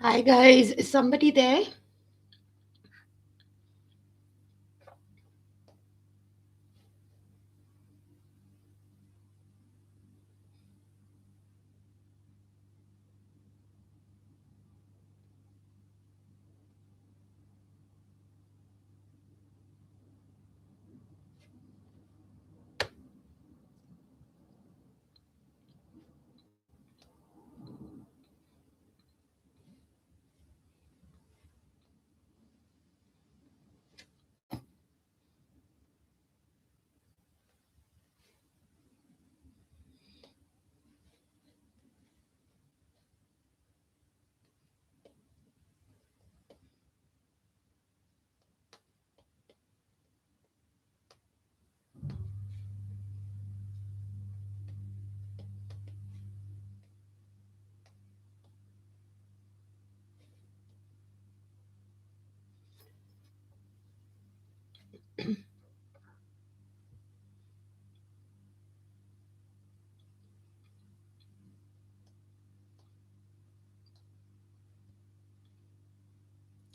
Hi guys, is somebody there?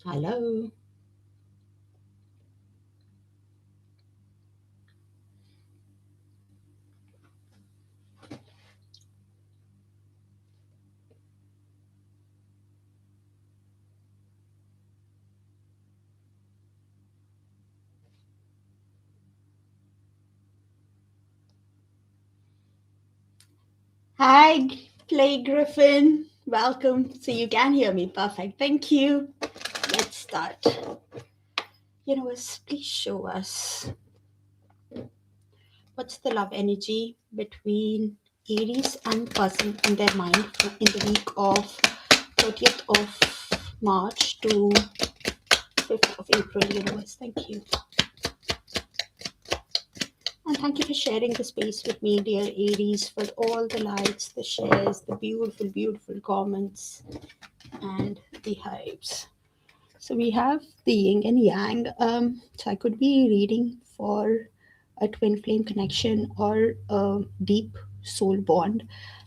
Hello. Hi, Play Griffin. Welcome. So you can hear me. Perfect. Thank you. Let's start. Universe, please show us what's the love energy between Aries and person in their mind in the week of 30th of March to 5th of April. Universe, thank you. And thank you for sharing the space with me, dear Aries, for all the likes, the shares, the beautiful, beautiful comments, and the hypes. So we have the yin and yang. So I could be reading for a twin flame connection or a deep soul bond.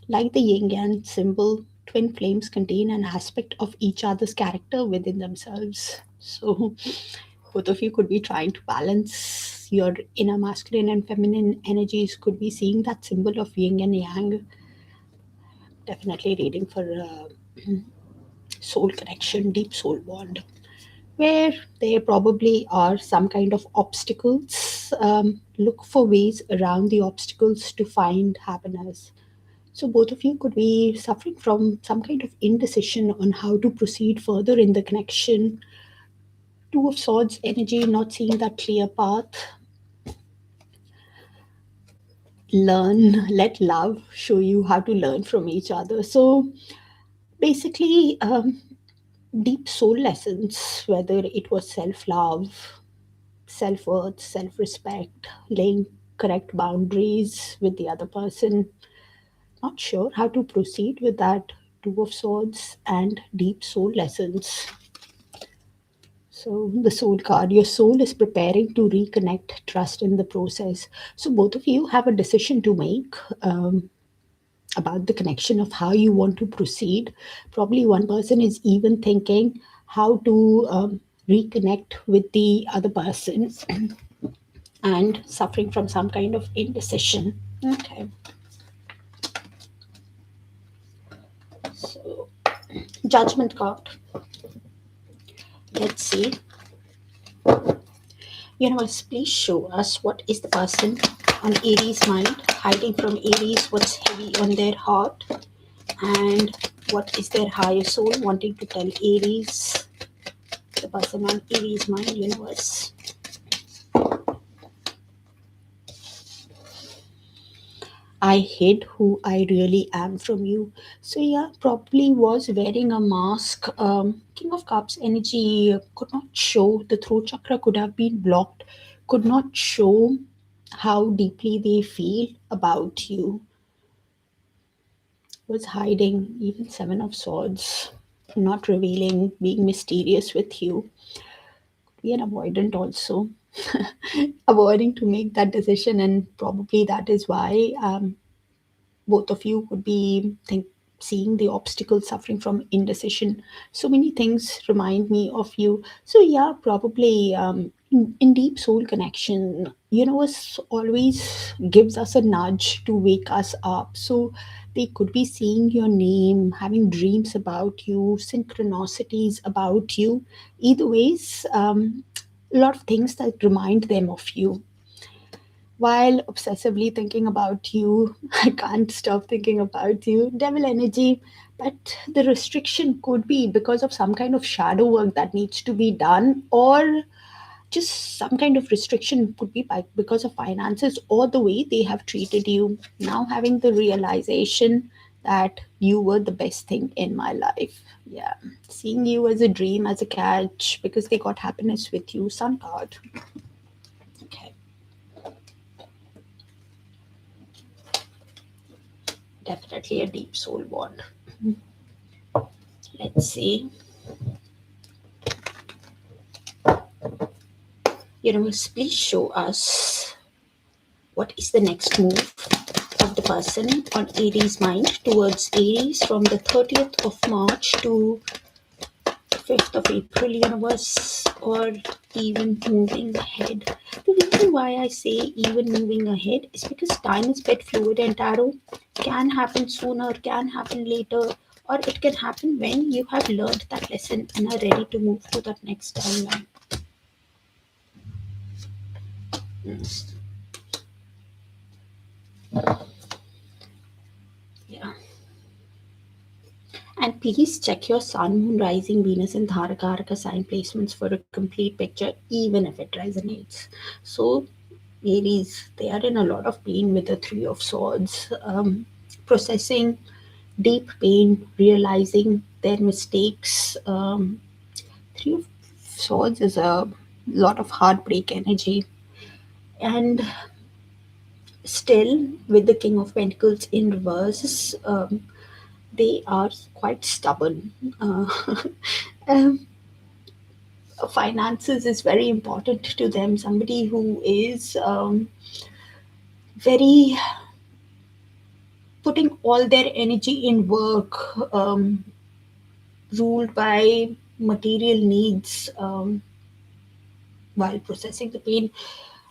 Like the yin yang symbol, twin flames contain an aspect of each other's character within themselves. So both of you could be trying to balance your inner masculine and feminine energies, could be seeing that symbol of yin and yang. Definitely reading for soul connection, deep soul bond, where there probably are some kind of obstacles. Look for ways around the obstacles to find happiness. So, both of you could be suffering from some kind of indecision on how to proceed further in the connection. Two of Swords energy, not seeing that clear path. Let love show you how to learn from each other. So, basically, deep soul lessons, whether it was self love, self worth, self respect, laying correct boundaries with the other person. Not sure how to proceed with that Two of Swords and deep soul lessons. So, the soul card, your soul is preparing to reconnect, trust in the process. So, both of you have a decision to make. About the connection of how you want to proceed. Probably one person is even thinking how to reconnect with the other person and suffering from some kind of indecision. Okay. So, judgment card. Let's see. Universe, please show us what is the person on Aries' mind, hiding from Aries, what's heavy on their heart, and What is their higher soul wanting to tell Aries, the person on Aries mind, universe? I hid who I really am from you. So yeah, probably was wearing a mask. King of Cups energy could not show. The throat chakra could have been blocked. Could not show how deeply they feel about you. Was hiding. Even Seven of Swords, not revealing, being mysterious with you. Be an avoidant also. Avoiding to make that decision, and probably that is why both of you would be seeing the obstacle, suffering from indecision. So many things remind me of you. So yeah, probably in deep soul connection, universe always gives us a nudge to wake us up. So they could be seeing your name, having dreams about you, synchronicities about you. Either ways, a lot of things that remind them of you while obsessively thinking about you. I can't stop thinking about you. Devil energy. But the restriction could be because of some kind of shadow work that needs to be done, or just some kind of restriction could be because of finances or the way they have treated you. Now having the realization that you were the best thing in my life. Yeah. Seeing you as a dream, as a catch, because they got happiness with you. Sun card. Okay. Definitely a deep soul bond. Let's see. Universe, please show us what is the next move of the person on Aries mind towards Aries from the 30th of March to 5th of April, universe, or even moving ahead. The reason why I say even moving ahead is because time is bit fluid and tarot can happen sooner, can happen later, or it can happen when you have learned that lesson and are ready to move to that next timeline. Yeah. And please check your Sun, Moon, Rising, Venus, and Darakaraka sign placements for a complete picture, even if it resonates. So, Aries, they are in a lot of pain with the Three of Swords, processing deep pain, realizing their mistakes. Three of Swords is a lot of heartbreak energy, and still with the King of Pentacles in reverse. They are quite stubborn. Um, Finances is very important to them. Somebody who is very putting all their energy in work, ruled by material needs, while processing the pain.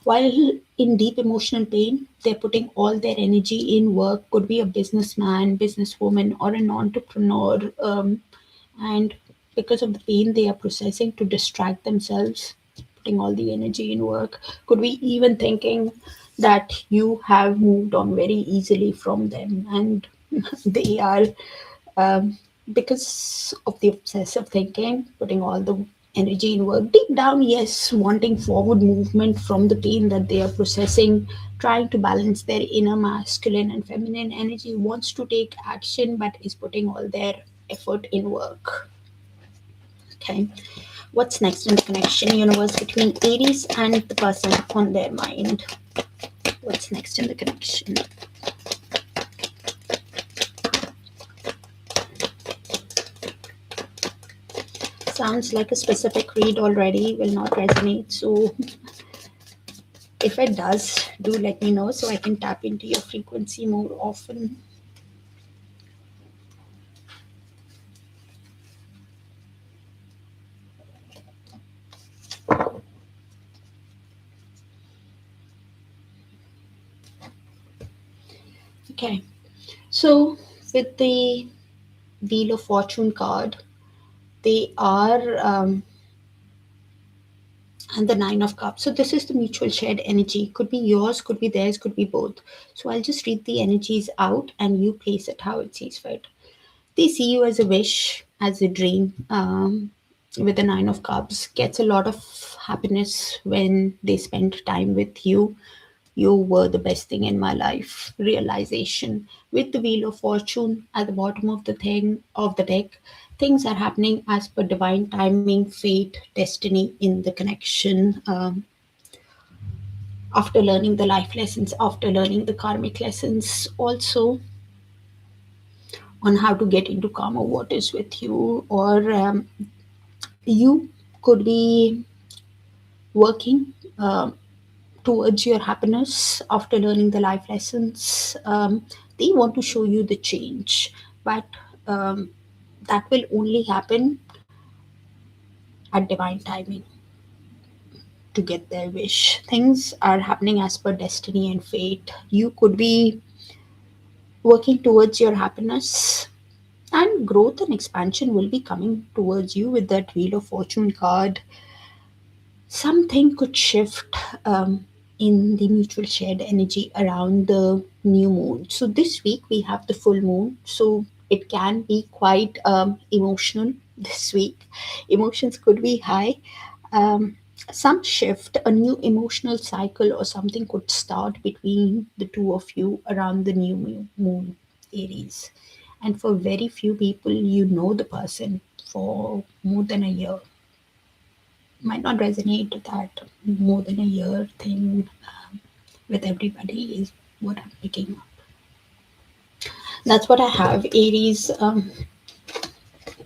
While in deep emotional pain, they're putting all their energy in work. Could be a businessman, businesswoman, or an entrepreneur. And because of the pain they are processing to distract themselves, putting all the energy in work. Could be even thinking that you have moved on very easily from them, and they are, um, because of the obsessive thinking, putting all the energy in work. Deep down, yes, wanting forward movement from the pain that they are processing, trying to balance their inner masculine and feminine energy, wants to take action, but is putting all their effort in work. Okay. What's next in the connection, universe, between Aries and the person on their mind? What's next in the connection? Sounds like a specific read already, will not resonate. So if it does, do let me know so I can tap into your frequency more often. Okay. So with the Wheel of Fortune card, they are and the Nine of Cups. So this is the mutual shared energy. Could be yours, could be theirs, could be both. So I'll just read the energies out and you place it how it sees fit. They see you as a wish, as a dream. With the Nine of Cups, gets a lot of happiness when they spend time with you. You were the best thing in my life. Realization. With the Wheel of Fortune at the bottom of the deck, things are happening as per divine timing, fate, destiny in the connection. After learning the life lessons, after learning the karmic lessons, also on how to get into calmer waters with you, or you could be working towards your happiness after learning the life lessons. They want to show you the change, but that will only happen at divine timing to get their wish. Things are happening as per destiny and fate. You could be working towards your happiness, and growth and expansion will be coming towards you with that Wheel of Fortune card. Something could shift in the mutual shared energy around the new moon. So this week we have the full moon, so it can be quite emotional this week. Emotions could be high. Um, some shift, a new emotional cycle or something could start between the two of you around the new moon, Aries. And for very few people, you know the person for more than a year. Might not resonate to that more than a year thing with everybody is what I'm picking up. That's what I have, Aries.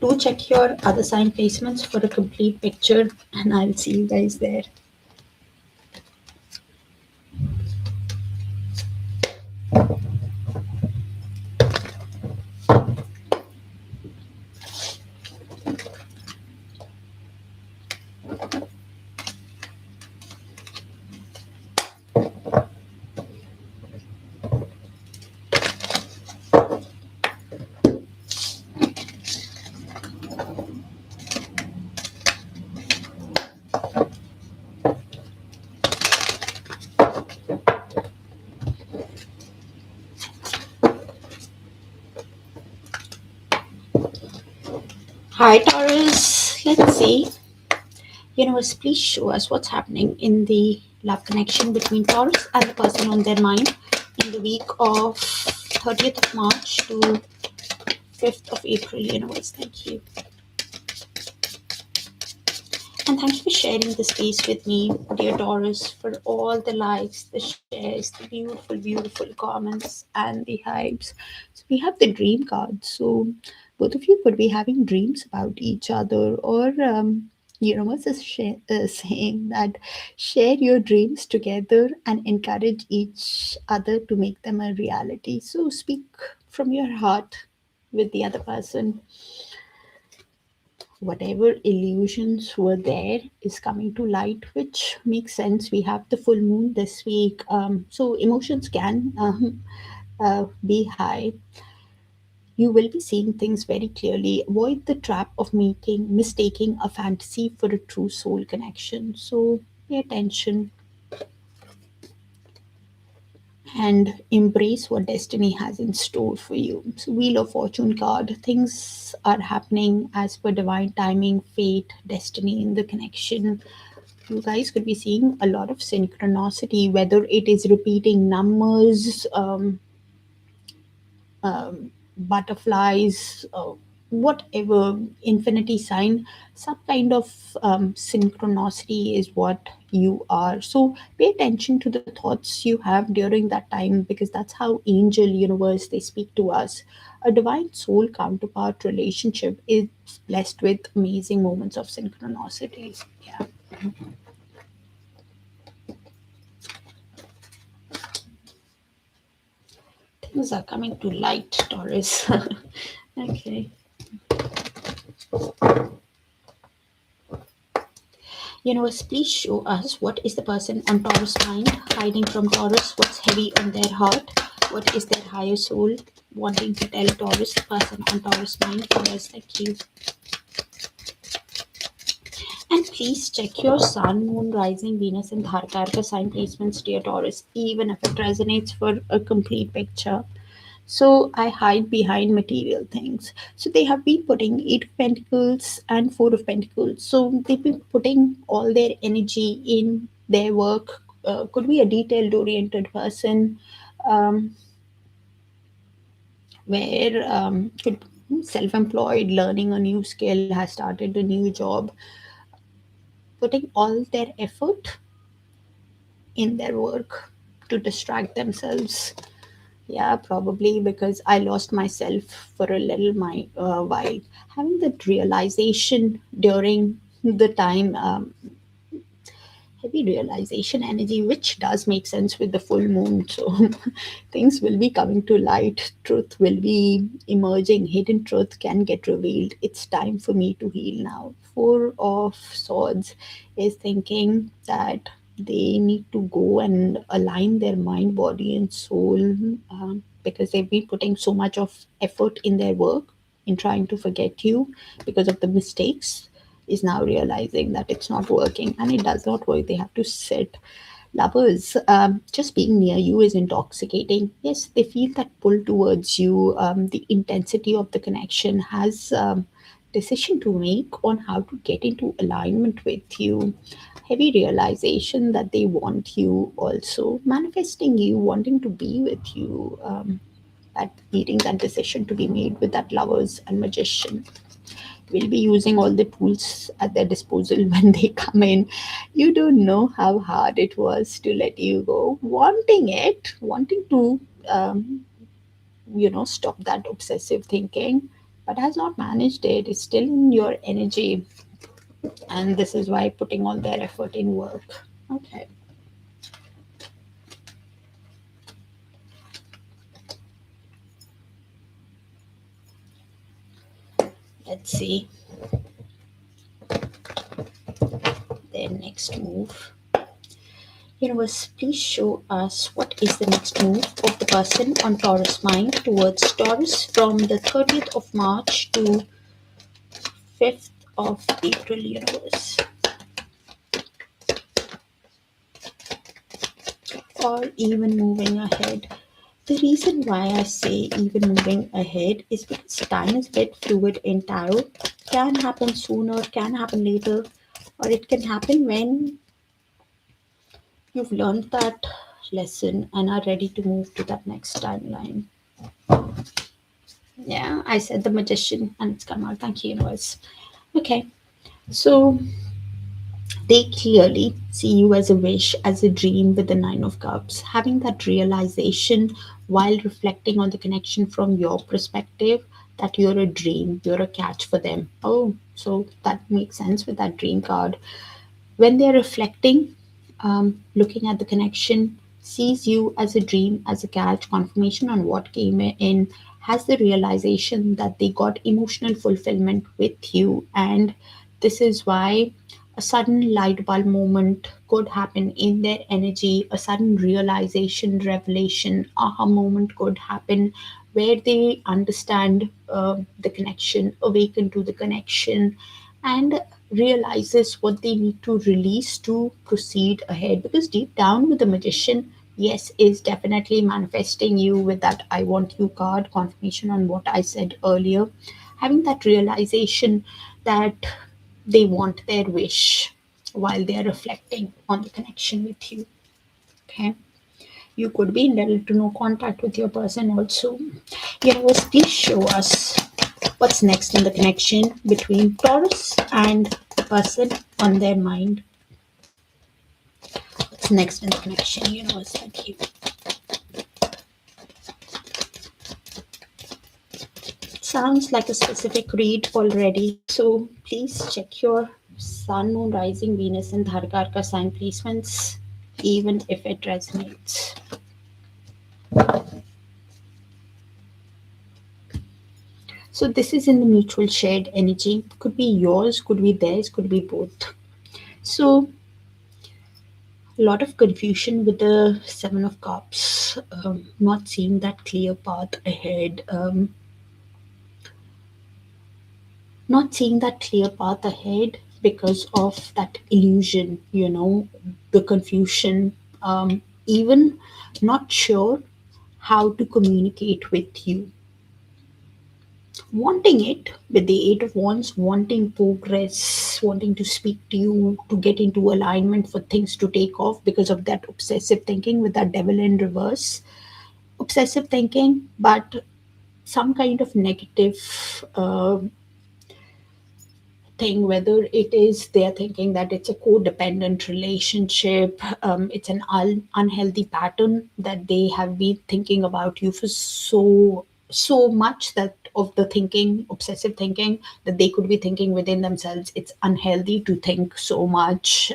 Do check your other sign placements for a complete picture, and I'll see you guys there. Hi, Taurus. Let's see. Universe, please show us what's happening in the love connection between Taurus and the person on their mind in the week of 30th of March to 5th of April. Universe, thank you. And thank you for sharing the space with me, dear Taurus, for all the likes, the shares, the beautiful, beautiful comments, and the hypes. So we have the dream card. So both of you could be having dreams about each other, or universe is saying that share your dreams together and encourage each other to make them a reality. So speak from your heart with the other person. Whatever illusions were there is coming to light, which makes sense. We have the full moon this week, so emotions can be high. You will be seeing things very clearly. Avoid the trap of making mistaking a fantasy for a true soul connection. So pay attention and embrace what destiny has in store for you. So, Wheel of Fortune card, things are happening as per divine timing, fate, destiny in the connection. You guys could be seeing a lot of synchronicity, whether it is repeating numbers, butterflies, whatever, infinity sign, some kind of synchronicity is what you are. So pay attention to the thoughts you have during that time, because that's how angel universe they speak to us. A divine soul counterpart relationship is blessed with amazing moments of synchronicity. Yeah. Things are coming to light, Taurus. Okay. Universe, please show us what is the person on Taurus mind hiding from Taurus, what's heavy on their heart, what is their higher soul wanting to tell Taurus, the person on Taurus mind for us. Thank you. And please check your sun, moon, rising, Venus, and Darakaraka sign placements, dear Taurus, even if it resonates for a complete picture. So I hide behind material things. So they have been putting Eight of Pentacles and Four of Pentacles. So they've been putting all their energy in their work. Could be a detailed oriented person, um, where could self-employed, learning a new skill, has started a new job, putting all their effort in their work to distract themselves. Yeah, probably because I lost myself for a little while. Having that realization during the time, heavy realization energy, which does make sense with the full moon. So things will be coming to light, truth will be emerging, hidden truth can get revealed. It's time for me to heal now. Four of Swords is thinking that they need to go and align their mind, body, and soul, because they've been putting so much of effort in their work in trying to forget you because of the mistakes, is now realizing that it's not working and it does not work. They have to sit. Lovers, just being near you is intoxicating. Yes, they feel that pull towards you. The intensity of the connection has decision to make on how to get into alignment with you. Heavy realization that they want you, also manifesting you, wanting to be with you. That needing that decision to be made with that Lovers and Magician will be using all the tools at their disposal when they come in. You don't know how hard it was to let you go, wanting it, wanting to, stop that obsessive thinking, but has not managed it. It's still in your energy, and this is why putting all their effort in work. Okay, let's see their next move. Universe, please show us what is the next move of the person on Taurus mind towards Taurus from the 30th of March to 5th of April, universe. Or even moving ahead. The reason why I say even moving ahead is because time is a bit fluid in tarot. Can happen sooner, can happen later, or it can happen when you've learned that lesson and are ready to move to that next timeline. Yeah, I said the magician and it's come out. Thank you, universe. Okay, so they clearly see you as a wish, as a dream with the Nine of Cups. Having that realization while reflecting on the connection from your perspective, that you're a dream, you're a catch for them. Oh, so that makes sense with that dream card. When they're reflecting, looking at the connection, sees you as a dream, as a catch, confirmation on what came in, has the realization that they got emotional fulfillment with you. And this is why a sudden light bulb moment could happen in their energy, a sudden realization, revelation, aha moment could happen where they understand the connection, awaken to the connection, and realizes what they need to release to proceed ahead. Because deep down with the magician, yes, is definitely manifesting you with that I want you card, confirmation on what I said earlier, having that realization that they want their wish while they are reflecting on the connection with you. Okay, you could be in little to no contact with your person also. Universe, please show us what's next in the connection between Taurus and the person on their mind. What's next in the connection, universe? Thank you. Sounds like a specific read already, so please check your sun, moon, rising, Venus, and Darakaraka sign placements, even if it resonates. So this is in the mutual shared energy. Could be yours, could be theirs, could be both. So a lot of confusion with the Seven of Cups, not seeing that clear path ahead, not seeing that clear path ahead because of that illusion, the confusion, even not sure how to communicate with you, wanting it with the Eight of Wands, wanting progress, wanting to speak to you, to get into alignment for things to take off because of that obsessive thinking with that devil in reverse. Obsessive thinking, but some kind of negative thing, whether it is they're thinking that it's a codependent relationship, it's an unhealthy pattern that they have been thinking about you for so much, that of the thinking, obsessive thinking, that they could be thinking within themselves it's unhealthy to think so much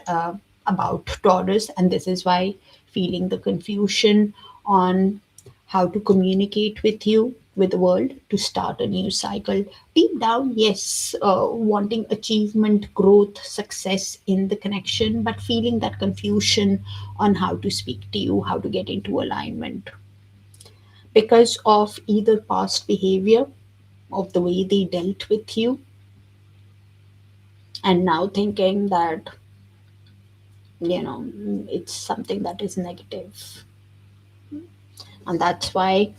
about Taurus, and this is why feeling the confusion on how to communicate with you, with the world, to start a new cycle. Deep down, yes, wanting achievement, growth, success in the connection, but feeling that confusion on how to speak to you, how to get into alignment because of either past behavior, of the way they dealt with you, and now thinking that, it's something that is negative. And that's why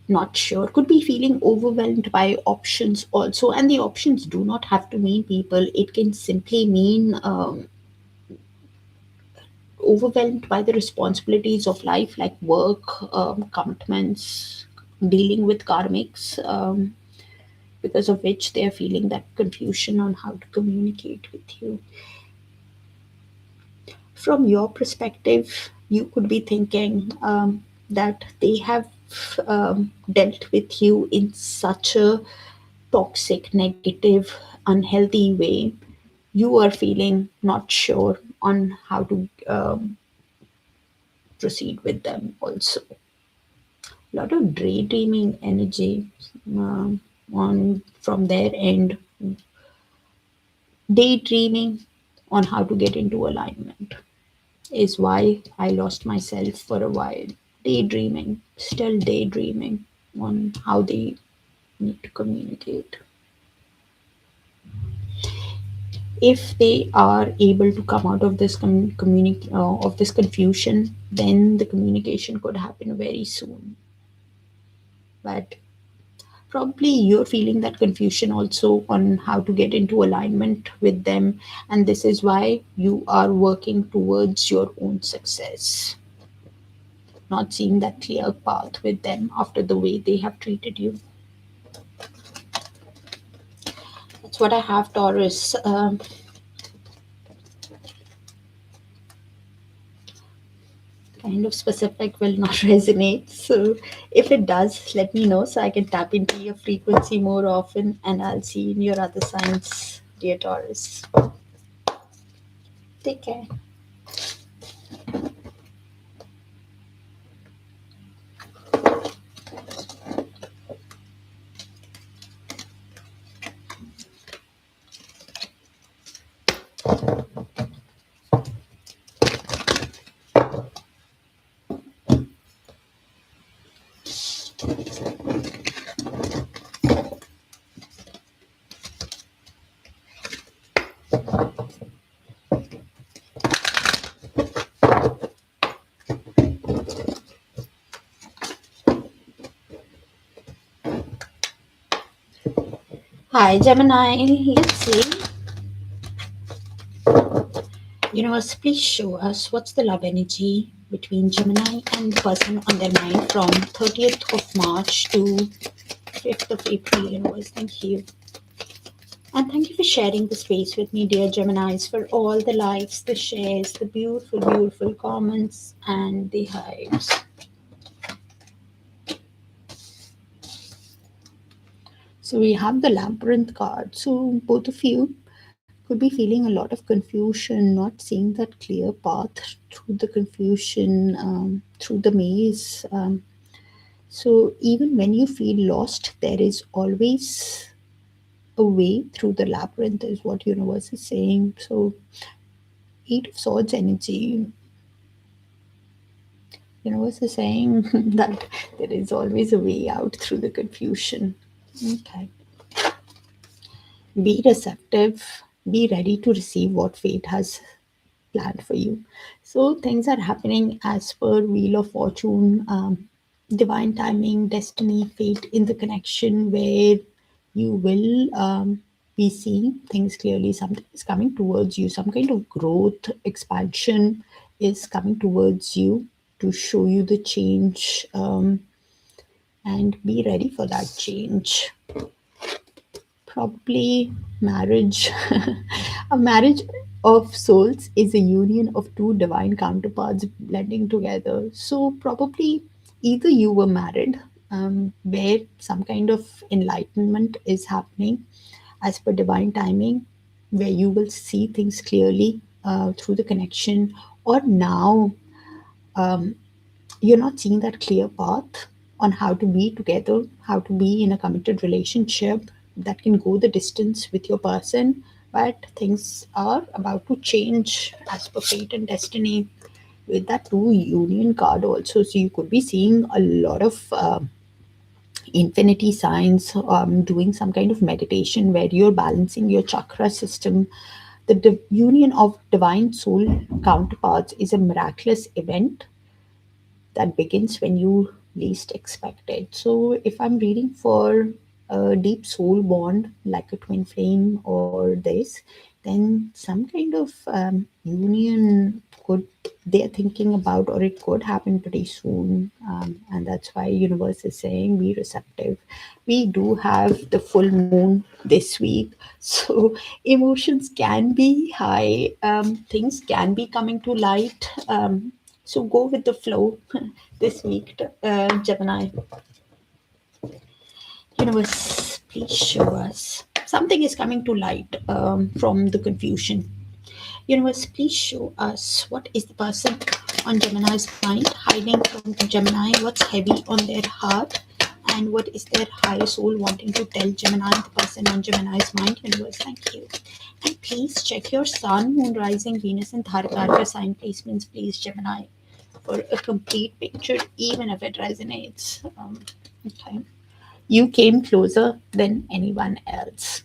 not sure, could be feeling overwhelmed by options also, and the options do not have to mean people, it can simply mean overwhelmed by the responsibilities of life, like work, commitments, dealing with karmics, because of which they are feeling that confusion on how to communicate with you. From your perspective, you could be thinking that they have dealt with you in such a toxic, negative, unhealthy way. You are feeling not sure on how to proceed with them also. A lot of daydreaming energy on from their end, daydreaming on how to get into alignment is why I lost myself for a while. Daydreaming, still daydreaming on how they need to communicate. If they are able to come out of this of this confusion, then the communication could happen very soon. But probably you're feeling that confusion also on how to get into alignment with them, and this is why you are working towards your own success, not seeing that clear path with them after the way they have treated you. That's what I have, Taurus. Kind of specific will not resonate. So if it does, let me know so I can tap into your frequency more often, and I'll see you in your other signs, dear Taurus. Take care. Hi, Gemini. Let's see. Universe, please show us what's the love energy between Gemini and the person on their mind from 30th of March to 5th of April. Universe, thank you. And thank you for sharing the space with me, dear Geminis, for all the likes, the shares, the beautiful, beautiful comments, and the hives. So we have the Labyrinth card. So both of you could be feeling a lot of confusion, not seeing that clear path through the confusion, through the maze. So even when you feel lost, there is always a way through the labyrinth, is what universe is saying. So Eight of Swords energy, universe is saying that there is always a way out through the confusion. Okay. Be receptive. Be ready to receive what fate has planned for you. So things are happening as per Wheel of Fortune. divine timing, destiny, fate in the connection where you will be seeing things clearly. Something is coming towards you, some kind of growth, expansion is coming towards you to show you the change, and be ready for that change. Probably marriage. A marriage of souls is a union of two divine counterparts blending together. So, probably either you were married, where some kind of enlightenment is happening as per divine timing, where you will see things clearly through the connection, or now you're not seeing that clear path on how to be together, how to be in a committed relationship that can go the distance with your person. But things are about to change as per fate and destiny with that two union card also. So you could be seeing a lot of infinity signs, doing some kind of meditation where you're balancing your chakra system. The union of divine soul counterparts is a miraculous event that begins when you least expect it. So, if I'm reading for a deep soul bond, like a twin flame or this, then some kind of union could they're thinking about, or it could happen pretty soon. And that's why universe is saying be receptive. We do have the full moon this week, so emotions can be high, things can be coming to light, so go with the flow this week, Gemini. Universe, please show us. Something is coming to light from the confusion. Universe, please show us what is the person on Gemini's mind hiding from Gemini, what's heavy on their heart, and what is their higher soul wanting to tell Gemini, the person on Gemini's mind. Universe, thank you. And please check your sun, moon, rising, Venus, and Darakaraka sign placements, please, Gemini, for a complete picture, even if it resonates. Okay. You came closer than anyone else.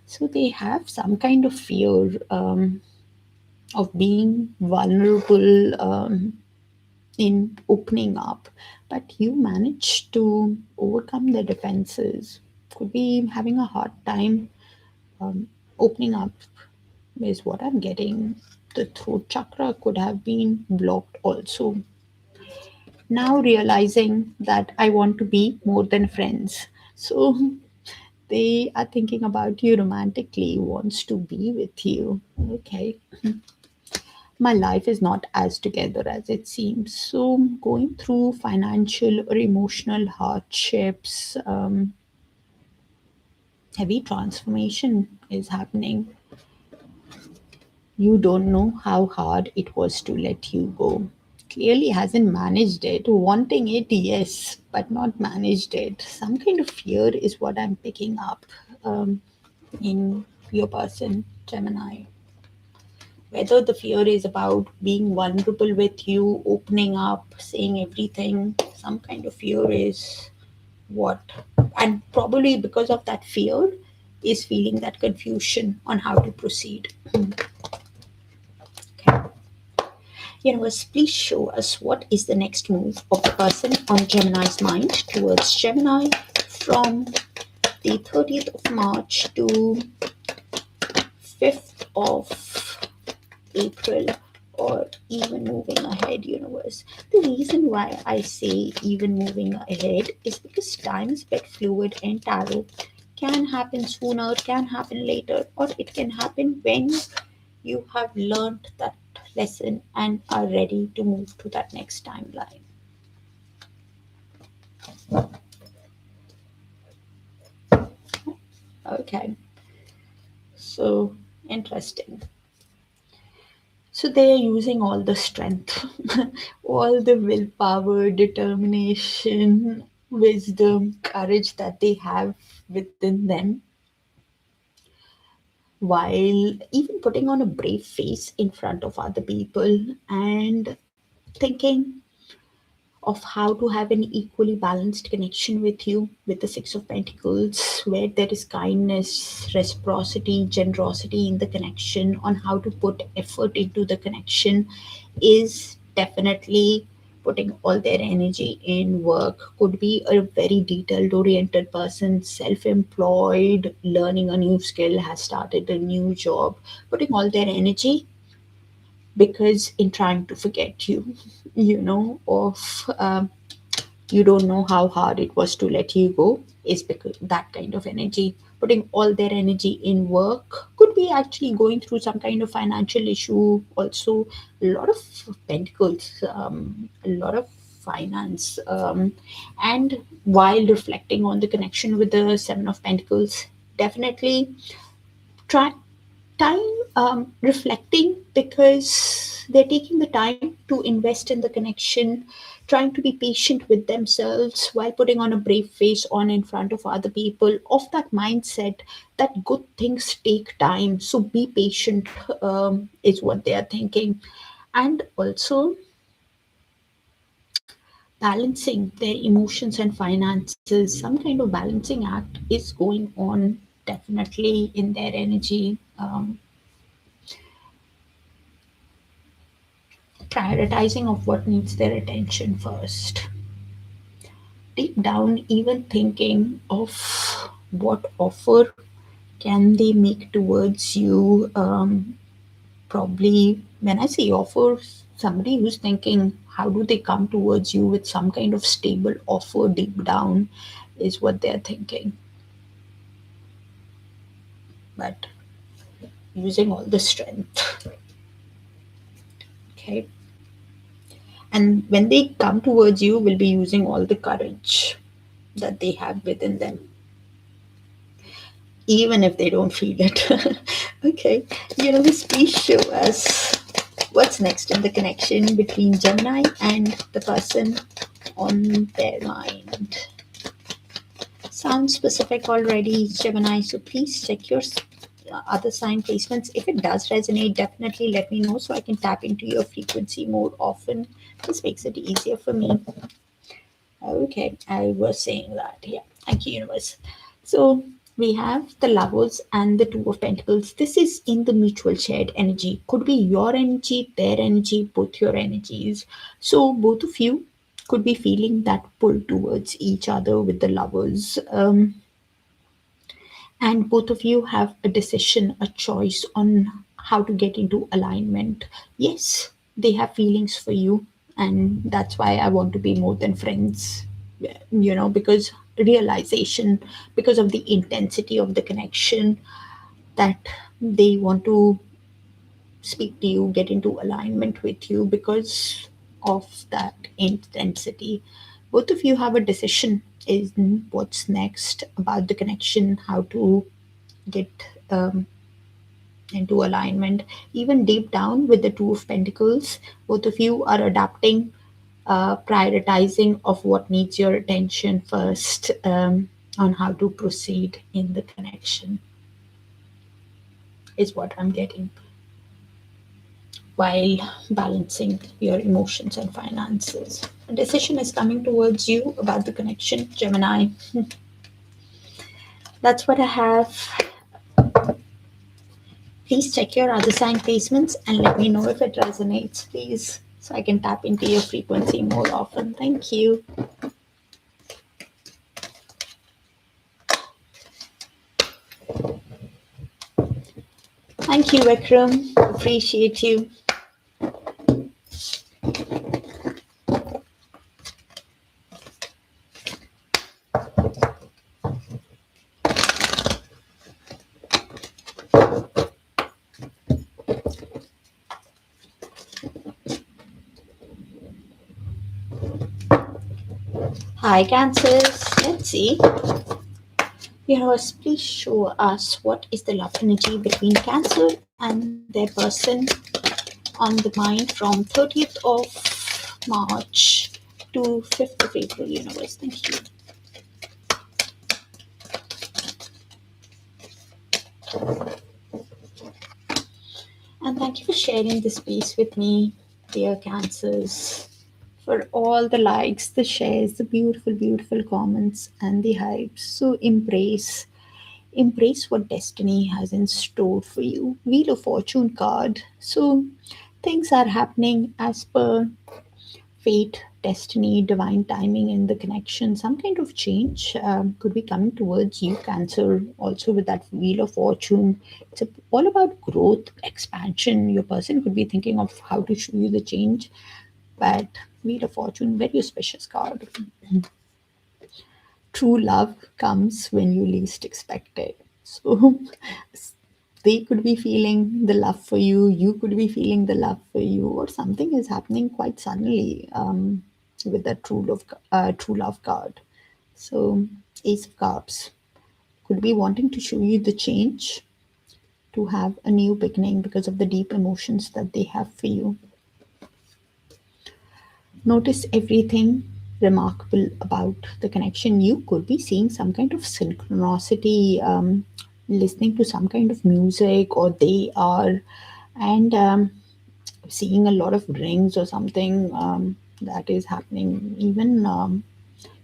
So they have some kind of fear of being vulnerable, in opening up, but you managed to overcome the defenses. Could be having a hard time opening up, is what I'm getting. The throat chakra could have been blocked also. Now realizing that I want to be more than friends. So they are thinking about you romantically, wants to be with you. Okay. My life is not as together as it seems. So going through financial or emotional hardships, heavy transformation is happening. You don't know how hard it was to let you go. Clearly hasn't managed it. Wanting it, yes, but not managed it. Some kind of fear is what I'm picking up in your person, Gemini. Whether the fear is about being vulnerable with you, opening up, saying everything, some kind of fear is what. And probably because of that fear, is feeling that confusion on how to proceed. Okay. Universe, please show us what is the next move of the person on Gemini's mind towards Gemini from the 30th of March to 5th of April, or even moving ahead, universe. The reason why I say even moving ahead is because time is a bit fluid and tarot can happen sooner, can happen later, or it can happen when you have learned that lesson and are ready to move to that next timeline. Okay, so interesting. So they are using all the strength, all the willpower, determination, wisdom, courage that they have within them, while even putting on a brave face in front of other people and thinking of how to have an equally balanced connection with you with the Six of Pentacles, where there is kindness, reciprocity, generosity in the connection, on how to put effort into the connection is definitely putting all their energy in work. Could be a very detailed oriented person, self-employed, learning a new skill, has started a new job, putting all their energy because in trying to forget you, of you don't know how hard it was to let you go, is because that kind of energy, putting all their energy in work. Could be actually going through some kind of financial issue also. A lot of pentacles, a lot of finance, and while reflecting on the connection with the seven of pentacles, definitely try time reflecting, because they're taking the time to invest in the connection, trying to be patient with themselves while putting on a brave face on in front of other people, of that mindset that good things take time, so be patient, is what they are thinking. And also balancing their emotions and finances, some kind of balancing act is going on definitely in their energy. Prioritizing of what needs their attention first. Deep down, even thinking of what offer can they make towards you. Probably, when I say offer, somebody who's thinking, how do they come towards you with some kind of stable offer deep down, is what they're thinking. But using all the strength. Okay. And when they come towards you, will be using all the courage that they have within them, even if they don't feel it. Okay, universe, please show us what's next in the connection between Gemini and the person on their mind. Sounds specific already, Gemini, so please check your other sign placements. If it does resonate, definitely let me know so I can tap into your frequency more often. This makes it easier for me. Okay, I was saying that. Yeah, thank you, universe. So we have the lovers and the two of pentacles. This is in the mutual shared energy. Could be your energy, their energy, both your energies. So both of you could be feeling that pull towards each other with the lovers. And both of you have a decision, a choice on how to get into alignment. Yes, they have feelings for you, and that's why I want to be more than friends, because realization, because of the intensity of the connection, that they want to speak to you, get into alignment with you because of that intensity. Both of you have a decision in what's next about the connection, how to get into alignment. Even deep down with the two of pentacles, both of you are adapting, prioritizing of what needs your attention first, on how to proceed in the connection, is what I'm getting, while balancing your emotions and finances. A decision is coming towards you about the connection, Gemini. That's what I have. Please check your other sign placements and let me know if it resonates, please, so I can tap into your frequency more often. Thank you. Thank you, Vikram. Appreciate you. Hi, Cancers. Let's see. Universe, please show us what is the love energy between Cancer and their person on the mind from 30th of March to 5th of April, universe. Thank you. And thank you for sharing this space with me, dear Cancers, for all the likes, the shares, the beautiful, beautiful comments, and the hypes. So embrace what destiny has in store for you. Wheel of Fortune card. So things are happening as per fate, destiny, divine timing in the connection. Some kind of change could be coming towards you, Cancer. Also with that Wheel of Fortune, it's all about growth, expansion. Your person could be thinking of how to show you the change, but Wheel of Fortune, very auspicious card. True love comes when you least expect it. So they could be feeling the love for you, you could be feeling the love for you, or something is happening quite suddenly with that true love card. So Ace of Cups could be wanting to show you the change, to have a new beginning because of the deep emotions that they have for you. Notice everything remarkable about the connection. You could be seeing some kind of synchronicity, listening to some kind of music, or they are, and seeing a lot of rings or something that is happening, even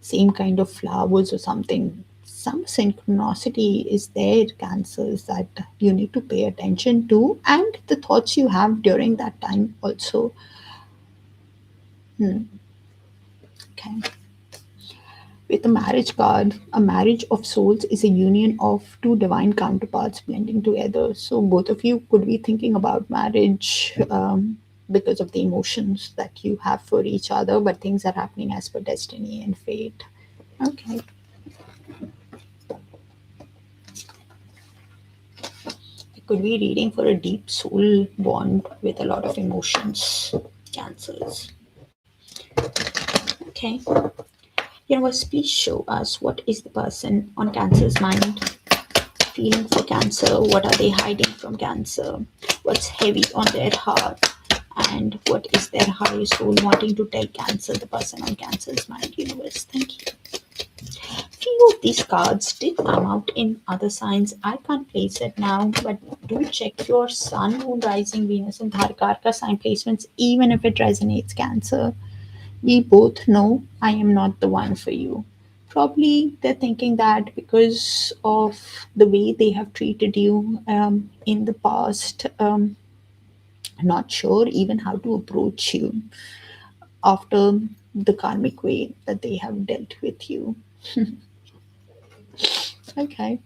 same kind of flowers or something. Some synchronicity is there, Cancers, that you need to pay attention to, and the thoughts you have during that time also. Okay. With a marriage card, a marriage of souls is a union of two divine counterparts blending together. So both of you could be thinking about marriage because of the emotions that you have for each other, but things are happening as per destiny and fate. Okay. You could be reading for a deep soul bond with a lot of emotions, Cancers. Okay. Universe, please show us what is the person on Cancer's mind feeling for Cancer, what are they hiding from Cancer, what's heavy on their heart, and what is their higher soul wanting to tell Cancer, the person on Cancer's mind. Universe, thank you. Few of these cards did come out in other signs. I can't place it now, but do check your Sun, Moon, Rising, Venus, and Darakaraka sign placements, even if it resonates, Cancer. We both know I am not the one for you. Probably they're thinking that because of the way they have treated you in the past, not sure even how to approach you after the karmic way that they have dealt with you. Okay.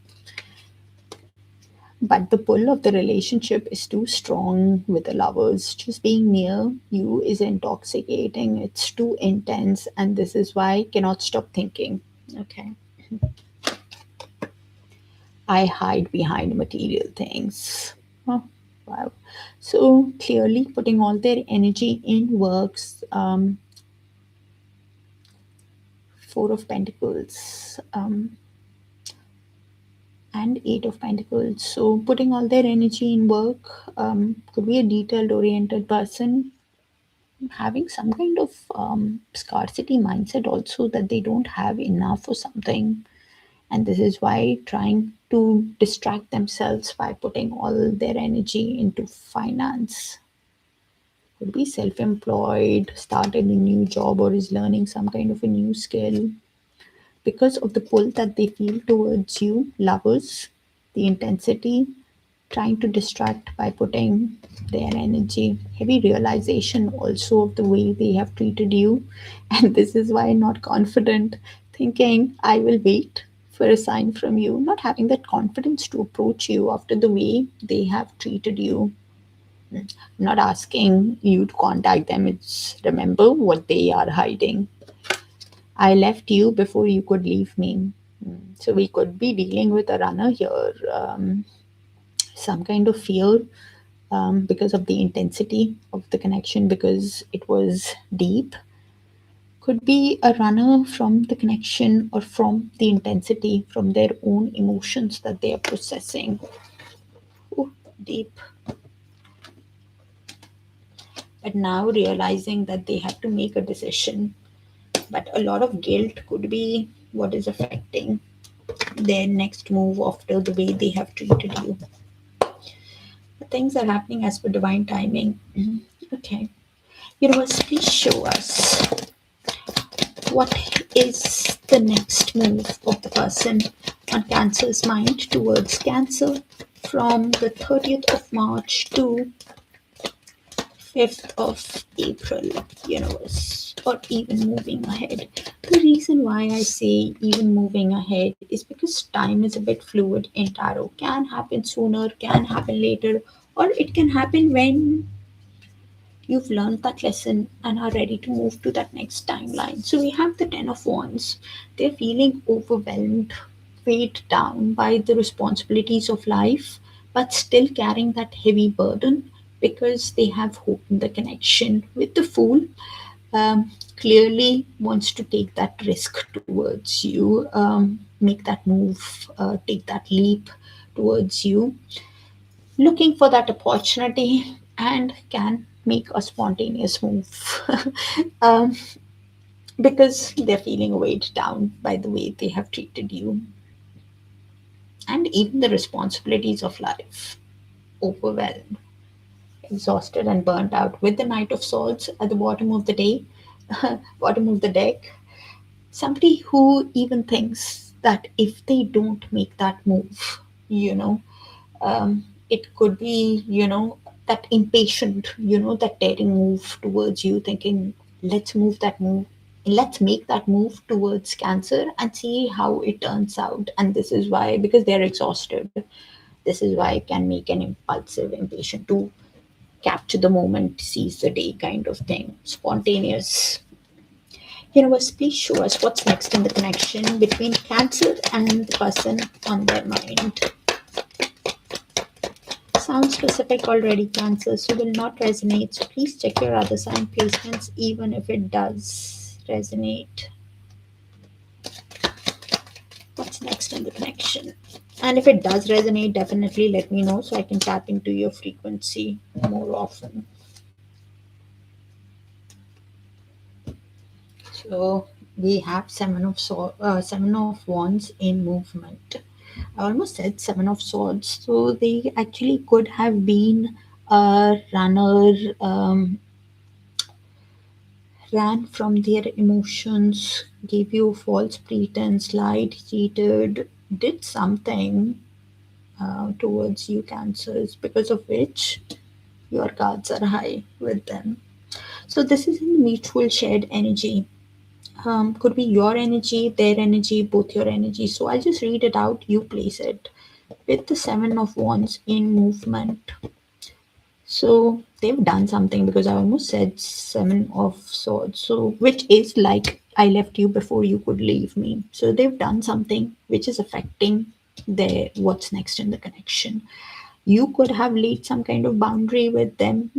But the pull of the relationship is too strong with the lovers. Just being near you is intoxicating. It's too intense, and this is why I cannot stop thinking. Okay. I hide behind material things. Oh, wow. So clearly putting all their energy in works. Four of Pentacles. And Eight of Pentacles. So putting all their energy in work, could be a detailed oriented person, having some kind of scarcity mindset also, that they don't have enough or something, and this is why trying to distract themselves by putting all their energy into finance. Could be self-employed, started a new job, or is learning some kind of a new skill because of the pull that they feel towards you, lovers, the intensity, trying to distract by putting their energy, heavy realization also of the way they have treated you. And this is why not confident, thinking, I will wait for a sign from you, not having that confidence to approach you after the way they have treated you. I'm not asking you to contact them, it's remember what they are hiding. I left you before you could leave me. So we could be dealing with a runner here. Some kind of fear because of the intensity of the connection, because it was deep. Could be a runner from the connection or from the intensity, from their own emotions that they are processing. Ooh, deep. But now realizing that they have to make a decision. But a lot of guilt could be what is affecting their next move after the way they have treated you. But things are happening as per divine timing. Okay. Universe, please show us what is the next move of the person on Cancer's mind towards Cancer from the 30th of March to 5th of April, universe, or even moving ahead. The reason why I say even moving ahead is because time is a bit fluid in tarot. Can happen sooner, can happen later, or it can happen when you've learned that lesson and are ready to move to that next timeline. So we have the 10 of Wands. They're feeling overwhelmed, weighed down by the responsibilities of life, but still carrying that heavy burden because they have hope in the connection with the Fool. Clearly wants to take that risk towards you, make that move, take that leap towards you, looking for that opportunity and can make a spontaneous move. um, because they're feeling weighed down by the way they have treated you and even the responsibilities of life, overwhelmed, exhausted and burnt out with the Knight of Swords at the bottom of the day, bottom of the deck. Somebody who even thinks that if they don't make that move, you know, it could be, that impatient, that daring move towards you, thinking, let's make that move towards Cancer and see how it turns out. And this is why, because they're exhausted, this is why it can make an impulsive, impatient to capture the moment, seize the day kind of thing, spontaneous. Universe, please show us what's next in the connection between Cancer and the person on their mind. Sounds specific already, Cancer, so will not resonate. So please check your other sign placements, even if it does resonate. What's next in the connection? And if it does resonate, definitely let me know so I can tap into your frequency more often. So we have Seven of Wands in movement. I almost said Seven of Swords. So they actually could have been a runner, ran from their emotions, gave you false pretense, lied, cheated, did something towards you, Cancers, because of which your cards are high with them. So this is a mutual shared energy. Could be your energy, their energy, both your energy. So I'll just read it out, you place it. With the Seven of Wands in movement, so they've done something because I almost said Seven of Swords. So which is like I left you before you could leave me. So they've done something which is affecting their what's next in the connection. You could have laid some kind of boundary with them.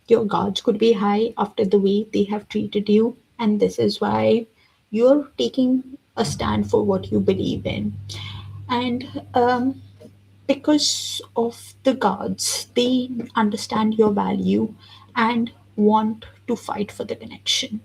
Your guards could be high after the way they have treated you, and this is why you're taking a stand for what you believe in. And because of the gods, they understand your value and want to fight for the connection.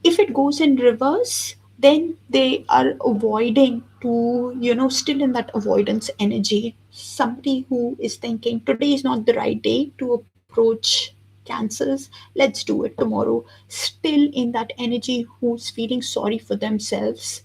If it goes in reverse, then they are avoiding to, still in that avoidance energy. Somebody who is thinking today is not the right day to approach Cancers, let's do it tomorrow, still in that energy, who's feeling sorry for themselves,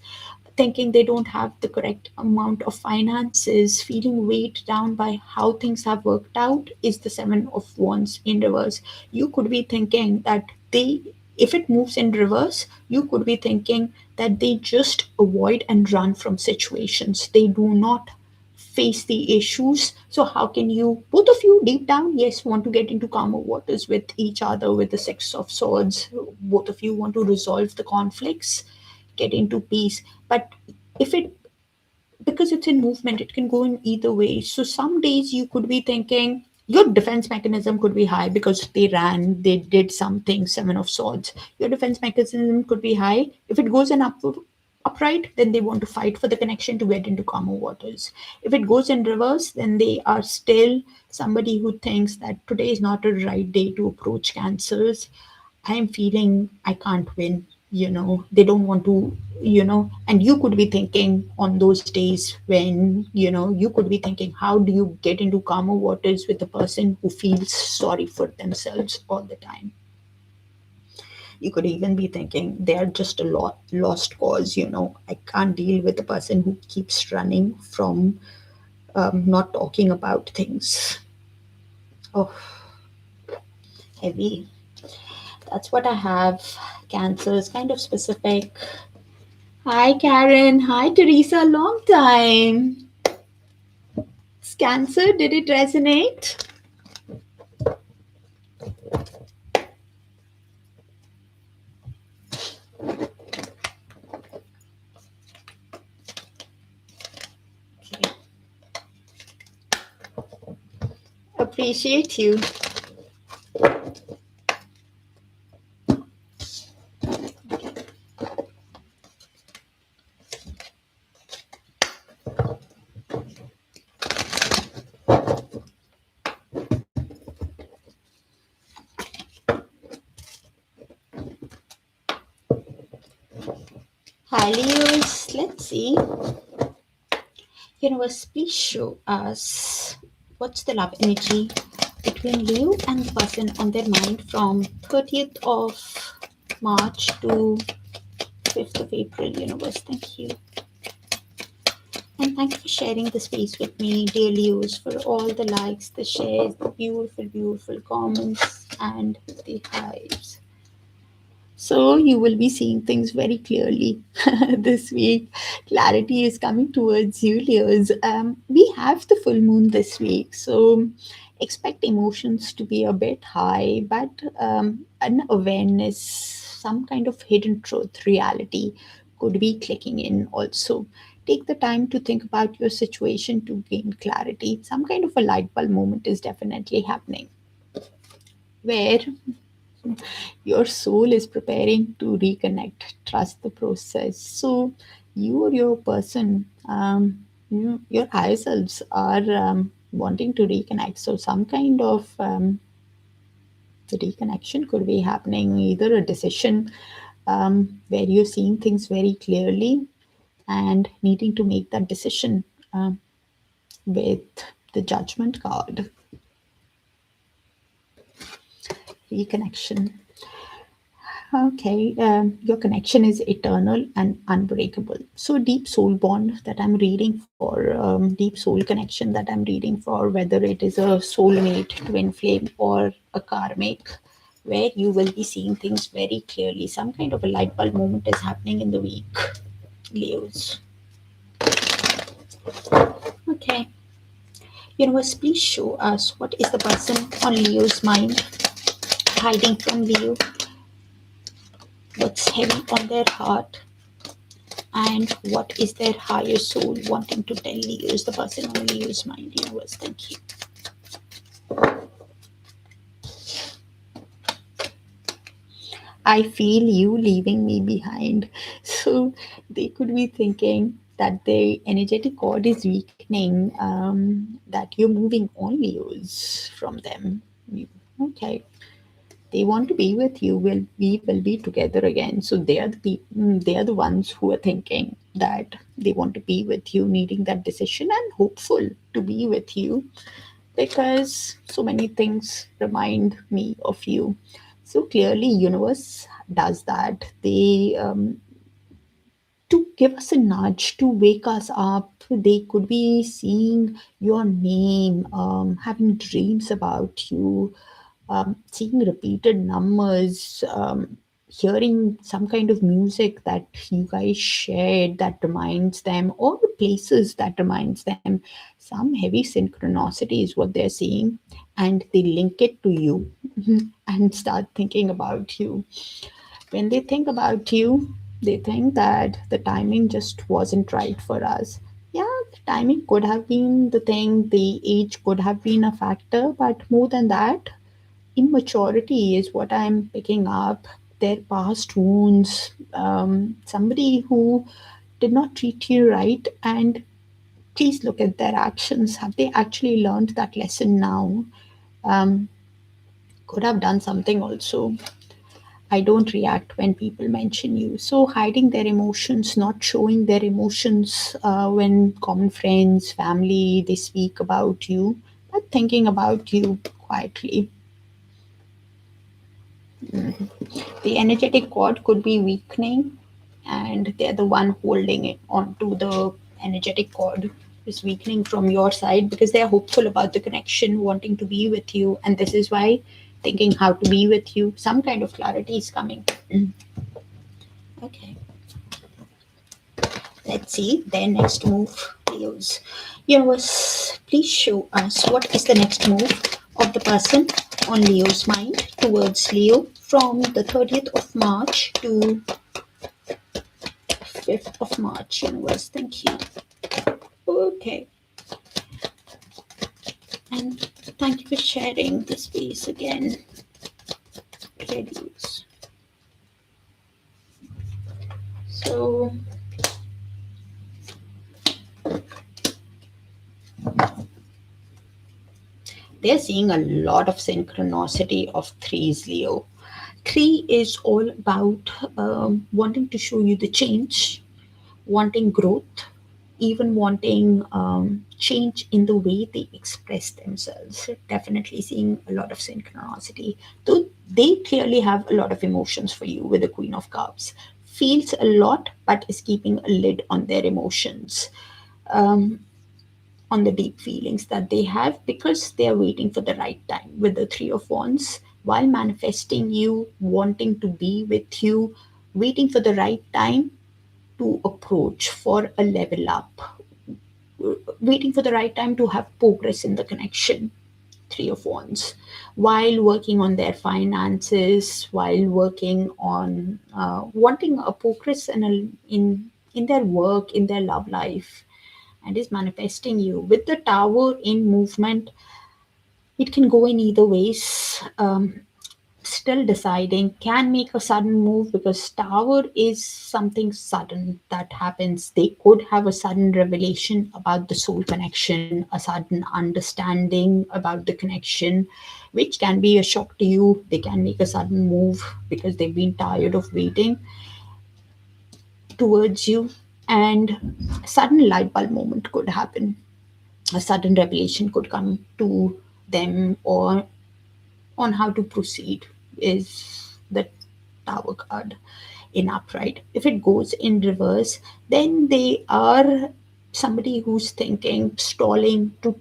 thinking they don't have the correct amount of finances, feeling weighed down by how things have worked out, is the Seven of Wands in reverse. You could be thinking that they, if it moves in reverse, you could be thinking that they just avoid and run from situations. They do not face the issues. So how can you, both of you deep down, yes, want to get into calmer waters with each other with the Six of Swords. Both of you want to resolve the conflicts, get into peace. But if it, because it's in movement, it can go in either way. So some days you could be thinking your defense mechanism could be high because they ran, they did something, Seven of Swords. Your defense mechanism could be high. If it goes in upright, then they want to fight for the connection to get into calmer waters. If it goes in reverse, then they are still somebody who thinks that today is not a right day to approach Cancers. I'm feeling I can't win. They don't want to, and you could be thinking on those days when, you could be thinking, how do you get into calmer waters with a person who feels sorry for themselves all the time? You could even be thinking they are just a lost cause. I can't deal with a person who keeps running from not talking about things. Oh, heavy. That's what I have. Cancer is kind of specific. Hi, Karen. Hi, Teresa. Long time. Cancer, did it resonate? Okay. Appreciate you. Hi, Leos. Let's see. Universe, please show us what's the love energy between Leo and the person on their mind from 30th of March to 5th of April. Universe, thank you. And thank you for sharing the space with me, dear Leos, for all the likes, the shares, the beautiful, beautiful comments, and the hives. So you will be seeing things very clearly this week. Clarity is coming towards you, Leos. We have the full moon this week, so expect emotions to be a bit high, but an awareness, some kind of hidden truth, reality could be clicking in also. Take the time to think about your situation to gain clarity. Some kind of a light bulb moment is definitely happening where your soul is preparing to reconnect. Trust the process. So you or your person, your higher selves are wanting to reconnect. So some kind of reconnection could be happening, either a decision where you're seeing things very clearly and needing to make that decision with the judgment card. Reconnection. Okay, your connection is eternal and unbreakable. So, deep soul bond that I'm reading for, deep soul connection that I'm reading for, whether it is a soulmate, twin flame, or a karmic, where you will be seeing things very clearly. Some kind of a light bulb moment is happening in the week, Leos. Okay, universe, please show us what is the person on Leo's mind hiding from Leo, what's heavy on their heart, and what is their higher soul wanting to tell you is the person on Leo's mind. Universe, thank you. I feel you leaving me behind. So they could be thinking that the energetic cord is weakening, that you're moving on, Leos, from them. Okay, they want to be with you. We will be together again. So they are the people, they are the ones who are thinking that they want to be with you, needing that decision and hopeful to be with you, because so many things remind me of you. So clearly universe does that. They to give us a nudge, to wake us up. They could be seeing your name, having dreams about you, seeing repeated numbers, hearing some kind of music that you guys shared that reminds them, or the places that reminds them. Some heavy synchronicity is what they're seeing, and they link it to you and start thinking about you. When they think about you, they think that the timing just wasn't right for us. Yeah, the timing could have been the thing, the age could have been a factor, but more than that, immaturity is what I'm picking up. Their past wounds, somebody who did not treat you right, and please look at their actions. Have they actually learned that lesson now? Um, could have done something also. I don't react when people mention you. So, hiding their emotions, not showing their emotions when common friends, family, they speak about you, but thinking about you quietly. The energetic cord could be weakening, and they're the one holding it onto the energetic cord is weakening from your side because they're hopeful about the connection, wanting to be with you, and this is why thinking how to be with you. Some kind of clarity is coming. Okay. Let's see their next move, Leos. Universe, please show us what is the next move of the person on Leo's mind towards Leo from the 30th of March to 5th of March. Universe, thank you. Okay. And thank you for sharing the space again. Leos. So, they're seeing a lot of synchronicity of threes, Leo. Three is all about wanting to show you the change, wanting growth, even wanting change in the way they express themselves. Definitely seeing a lot of synchronicity. Though they clearly have a lot of emotions for you with the Queen of Cups. Feels a lot, but is keeping a lid on their emotions. On the deep feelings that they have because they are waiting for the right time with the Three of Wands while manifesting you, wanting to be with you, waiting for the right time to approach for a level up, waiting for the right time to have progress in the connection. Three of Wands, while working on their finances, while working on wanting a progress in their work, in their love life, and is manifesting you with the Tower in movement. It can go in either ways. Still deciding, can make a sudden move because Tower is something sudden that happens. They could have a sudden revelation about the soul connection, a sudden understanding about the connection, which can be a shock to you. They can make a sudden move because they've been tired of waiting towards you, and a sudden light bulb moment could happen. A sudden revelation could come to them, or on how to proceed is the Tower card in upright. If it goes in reverse, then they are somebody who's thinking, stalling to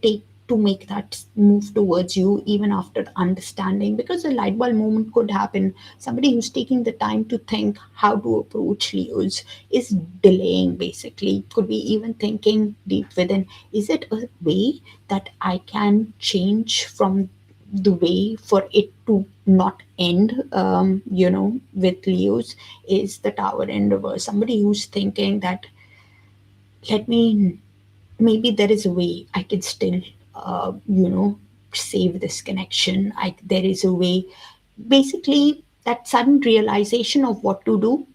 make that move towards you even after understanding, because a light bulb moment could happen. Somebody who's taking the time to think how to approach Leos is delaying, basically. Could be even thinking deep within, is it a way that I can change from the way for it to not end, with Leos, is the Tower in reverse. Somebody who's thinking that, let me, maybe there is a way I can still, save this connection. There is a way. Basically, that sudden realization of what to do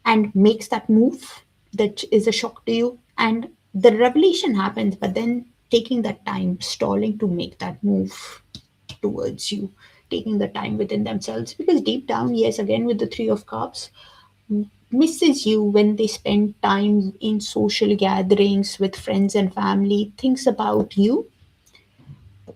and makes that move that is a shock to you, and the revelation happens, but then taking that time, stalling to make that move towards you, taking the time within themselves, because deep down, yes, again with the Three of Cups, misses you when they spend time in social gatherings with friends and family, thinks about you,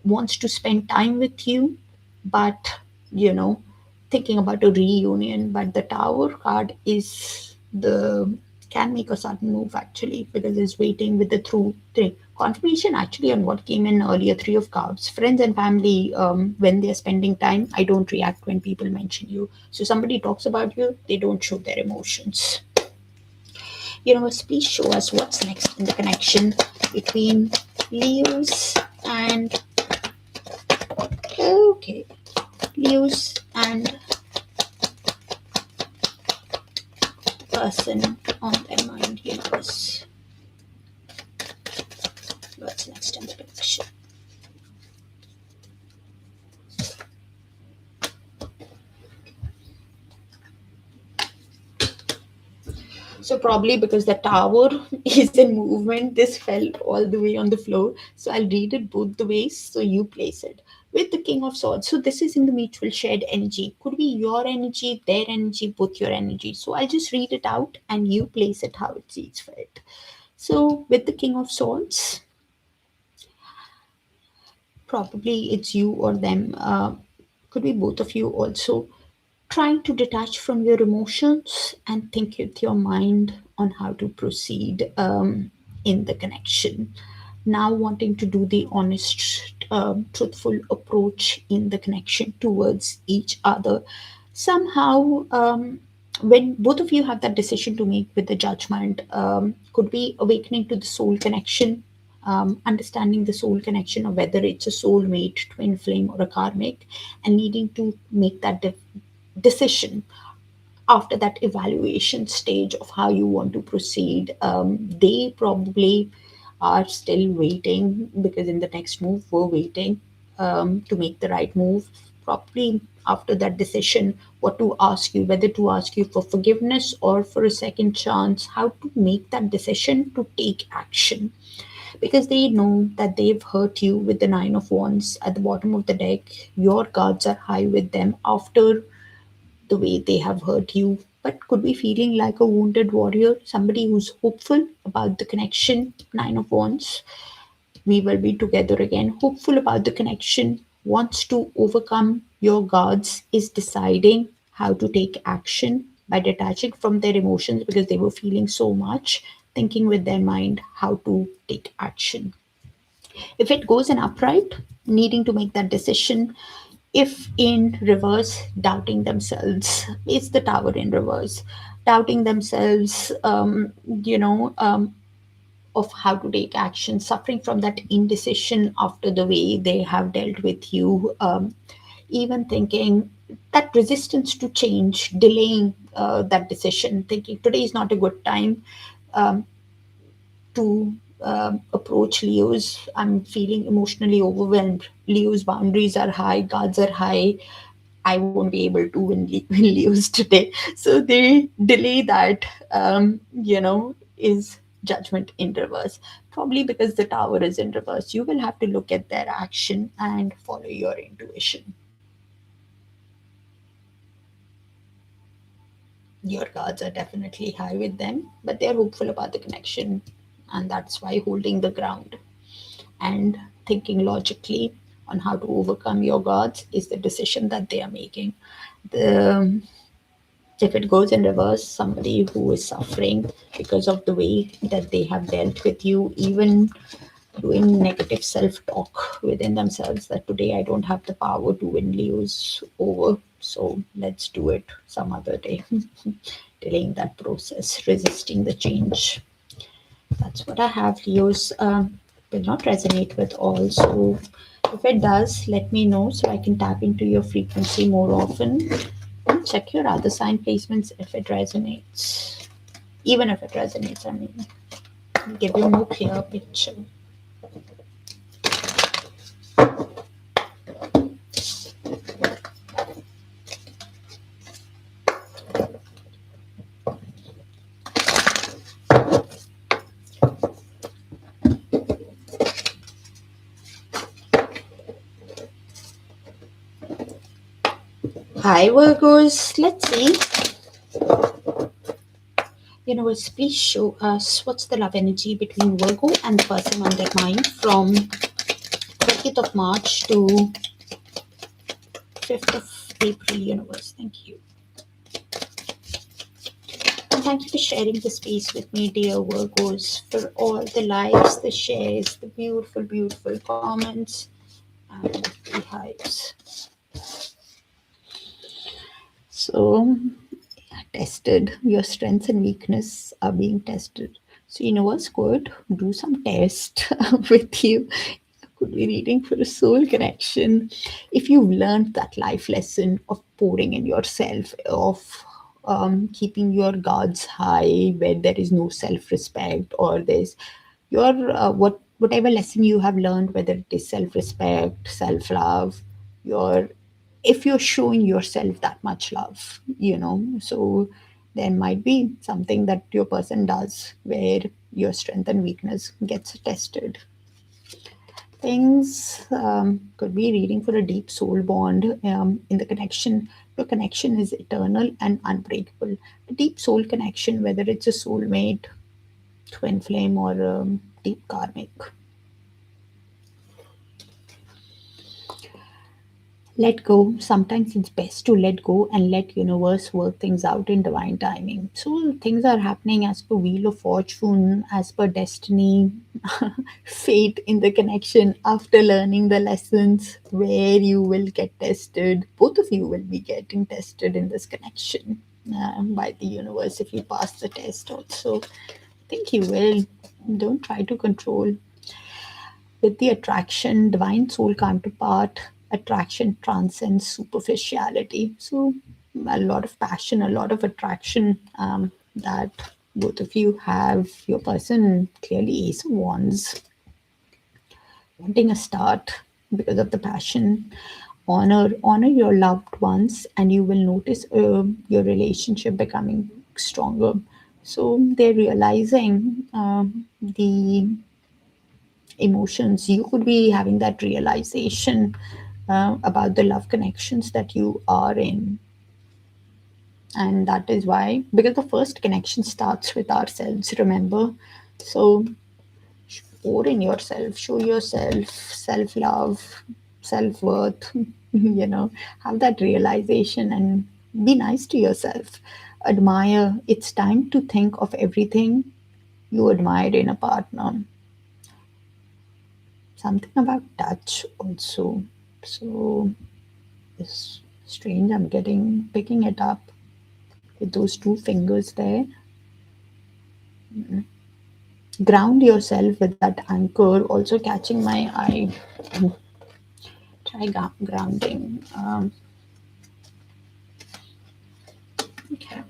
wants to spend time with you, but you know, thinking about a reunion. But the Tower card is the can make a sudden move actually, because it's waiting with the through three confirmation actually on what came in earlier. Three of Cups, friends and family. When they're spending time, I don't react when people mention you. So somebody talks about you, they don't show their emotions. Universe, please show us what's next in the connection between Leos and okay, Leos and person on their mind. Universe, what's next in the connection? So probably because the Tower is in movement, this fell all the way on the floor. So I'll read it both the ways. So you place it with the King of Swords. So this is in the mutual shared energy. Could be your energy, their energy, both your energy. So I'll just read it out and you place it how it sees fit. So with the King of Swords, probably it's you or them. Could be both of you also, trying to detach from your emotions and think with your mind on how to proceed in the connection. Now wanting to do the honest truthful approach in the connection towards each other. Somehow, when both of you have that decision to make with the judgment, could be awakening to the soul connection, understanding the soul connection, or whether it's a soulmate, twin flame, or a karmic, and needing to make that decision after that evaluation stage of how you want to proceed. They probably are still waiting, because in the next move we're waiting to make the right move, probably after that decision, what to ask you, whether to ask you for forgiveness or for a second chance, how to make that decision to take action, because they know that they've hurt you with the nine of wands at the bottom of the deck. Your guards are high with them after the way they have hurt you, but could be feeling like a wounded warrior, somebody who's hopeful about the connection. Nine of Wands, we will be together again, hopeful about the connection, wants to overcome your guards, is deciding how to take action by detaching from their emotions because they were feeling so much, thinking with their mind how to take action. If it goes in upright, needing to make that decision. If in reverse, doubting themselves, it's the tower in reverse, doubting themselves, of how to take action, suffering from that indecision after the way they have dealt with you, even thinking that resistance to change, delaying that decision, thinking today is not a good time um, to approach Leos. I'm feeling emotionally overwhelmed. Leo's boundaries are high, guards are high. I won't be able to win, win Leos today. So they delay that, is judgment in reverse. Probably because the tower is in reverse. You will have to look at their action and follow your intuition. Your cards are definitely high with them, but they're hopeful about the connection. And that's why holding the ground and thinking logically on how to overcome your gods is the decision that they are making. The If it goes in reverse, somebody who is suffering because of the way that they have dealt with you, even doing negative self-talk within themselves, that today I don't have the power to win Leo's over, so let's do it some other day. Delaying that process, resisting the change. That's what I have. Leos will not resonate with all. So if it does, let me know so I can tap into your frequency more often. And check your other sign placements if it resonates. Even if it resonates, I mean, give you a more clear picture. Hi, Virgos. Let's see. Universe, please show us what's the love energy between Virgo and the person on their mind from 20th of March to 5th of April, universe. Thank you. And thank you for sharing the space with me, dear Virgos, for all the likes, the shares, the beautiful, beautiful comments, and the hypes. So, tested. Your strengths and weakness are being tested. So, you know what's good? Do some test with you. Could be reading for a soul connection. If you've learned that life lesson of pouring in yourself, of keeping your guards high where there is no self-respect, or there's your whatever lesson you have learned, whether it is self-respect, self-love, your if you're showing yourself that much love, so there might be something that your person does where your strength and weakness gets tested. Things could be reading for a deep soul bond in the connection. Your connection is eternal and unbreakable. A deep soul connection, whether it's a soulmate, twin flame, or deep karmic. let go. Sometimes it's best to let go and let universe work things out in divine timing. So things are happening as per wheel of fortune, as per destiny, fate in the connection. After learning the lessons where you will get tested, both of you will be getting tested in this connection by the universe. If you pass the test also, I think you will. Don't try to control. With the attraction, divine soul counterpart, attraction transcends superficiality. So, a lot of passion, a lot of attraction that both of you have. Your person clearly Ace of Wands, wanting a start because of the passion. Honor your loved ones, and you will notice your relationship becoming stronger. So they're realizing the emotions. You could be having that realization about the love connections that you are in. And that is why, because the first connection starts with ourselves, remember? So pour in yourself, show yourself self love, self worth, have that realization and be nice to yourself. Admire. It's time to think of everything you admire in a partner. Something about touch also. So it's strange. I'm getting picking it up with those two fingers there. Ground yourself with that anchor. Also catching my eye. Try grounding. Okay.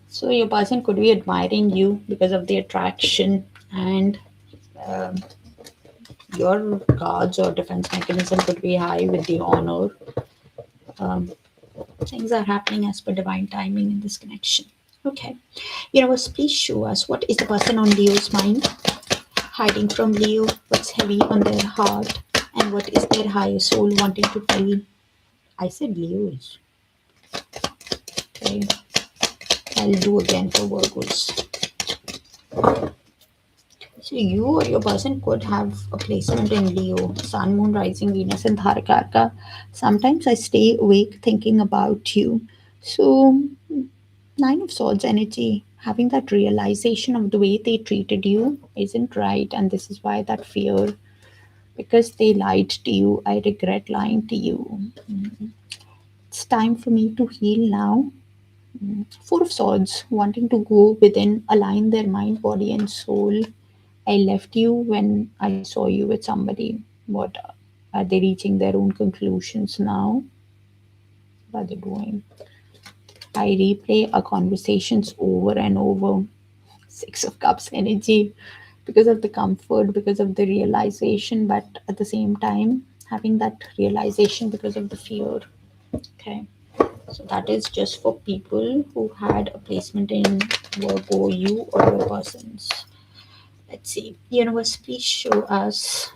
So your person could be admiring you because of the attraction, and um, your guards or defense mechanism could be high with the honor. Um, Things are happening as per divine timing in this connection. Okay. Universe, please show us what is the person on Leo's mind, hiding from Leo, what's heavy on their heart, and what is their higher soul wanting to tell. I said Leo's. Okay. I'll do again for Virgos. So you or your person could have a placement in Leo, Sun, Moon, Rising, Venus, and Darakaraka. Sometimes I stay awake thinking about you. So Nine of Swords energy, having that realization of the way they treated you isn't right, and this is why that fear, because they lied to you. I regret lying to you. It's time for me to heal now. Four of Swords, wanting to go within, align their mind, body, and soul. I left you when I saw you with somebody. What are they reaching their own conclusions now? What are they doing? I replay our conversations over and over. Six of Cups energy, because of the comfort, because of the realization, but at the same time, having that realization because of the fear. Okay. So that is just for people who had a placement in Virgo, you or your persons. Let's see. Universe, please show us.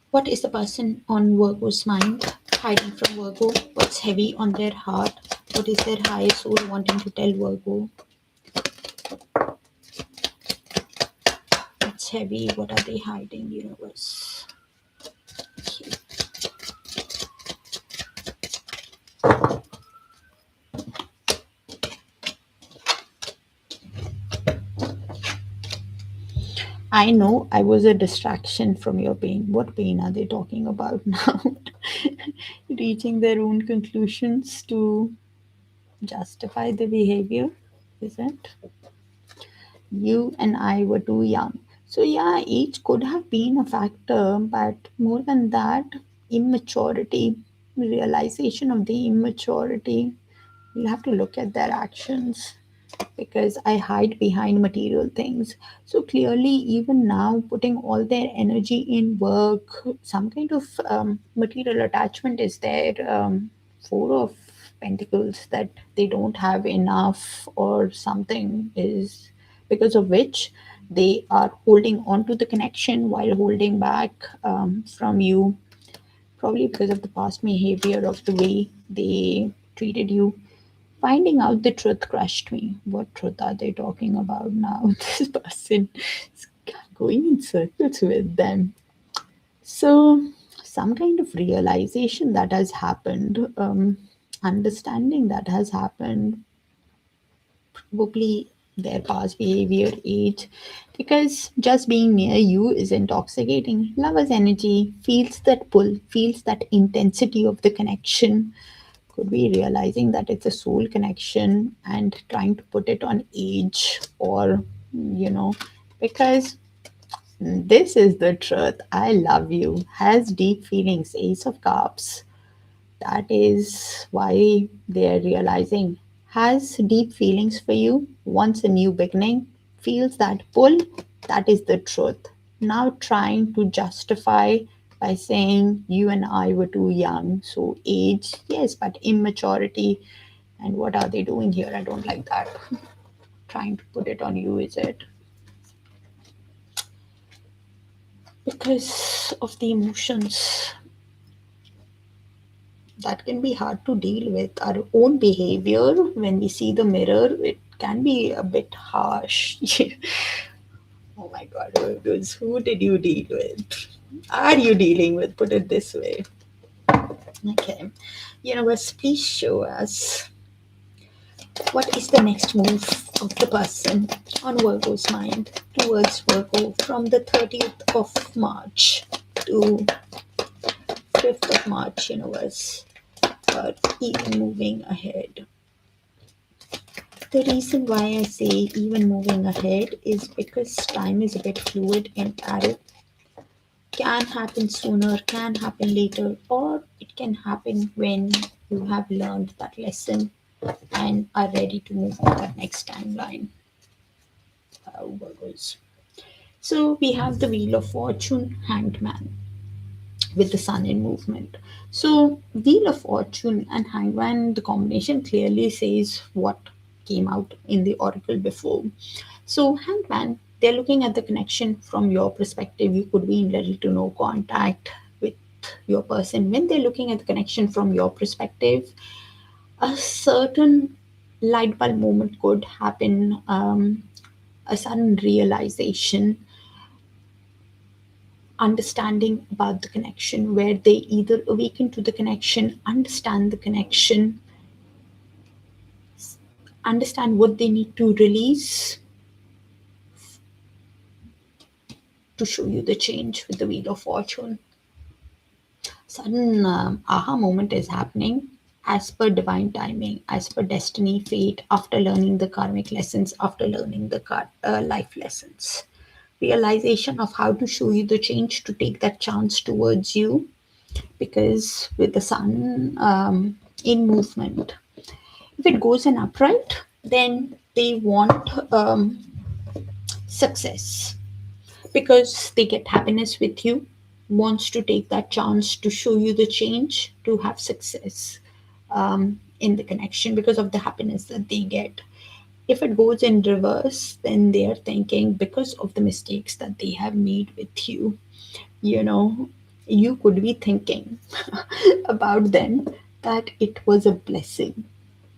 What is the person on Virgo's mind, hiding from Virgo? What's heavy on their heart? What is their higher soul wanting to tell Virgo? What's heavy? What are they hiding, universe? Okay. I know I was a distraction from your pain. What pain are they talking about now? Reaching their own conclusions to justify the behavior, is it? You and I were too young. So, yeah, age could have been a factor, but more than that, immaturity, realization of the immaturity. You'll have to look at their actions because I hide behind material things. So clearly, even now, putting all their energy in work, some kind of material attachment is there. Four of Pentacles, that they don't have enough, or something is because of which they are holding on to the connection while holding back from you, probably because of the past behavior of the way they treated you. Finding out the truth crushed me. What truth are they talking about now? This person is going in circles with them. So, some kind of realization that has happened, understanding that has happened, probably their past behavior, age, because just being near you is intoxicating. Lover's energy feels that pull, feels that intensity of the connection. Could be realizing that it's a soul connection and trying to put it on age, or, because this is the truth. I love you. Has deep feelings. Ace of Cups. That is why they're realizing. Has deep feelings for you. Wants a new beginning. Feels that pull. That is the truth. Now trying to justify by saying you and I were too young. So age, yes, but immaturity. And what are they doing here? I don't like that. Trying to put it on you, is it? Because of the emotions that can be hard to deal with. Our own behavior, when we see the mirror, it can be a bit harsh. Oh my god, Virgos, who did you deal with? Are you dealing with? Put it this way. Okay. Universe, please show us what is the next move of the person on Virgo's mind towards Virgo from the 30th of March to 5th of March, universe. Even moving ahead. The reason why I say even moving ahead is because time is a bit fluid and arrow can happen sooner, can happen later, or it can happen when you have learned that lesson and are ready to move to that next timeline. Virgos. So we have the Wheel of Fortune, Hanged Man, with the sun in movement. So, Wheel of Fortune and Hangman, the combination clearly says what came out in the oracle before. So, Hangman, they're looking at the connection from your perspective. You could be in little to no contact with your person. When they're looking at the connection from your perspective, a certain light bulb moment could happen, a sudden realization, understanding about the connection, where they either awaken to the connection, understand the connection, understand what they need to release to show you the change with the Wheel of Fortune. Sudden aha moment is happening as per divine timing, as per destiny, fate, after learning the karmic lessons, after learning the life lessons. Realization of how to show you the change to take that chance towards you, because with the sun in movement, if it goes in upright, then they want success because they get happiness with you, wants to take that chance to show you the change to have success in the connection because of the happiness that they get. If it goes in reverse, then they are thinking because of the mistakes that they have made with you, you know, you could be thinking about them that it was a blessing.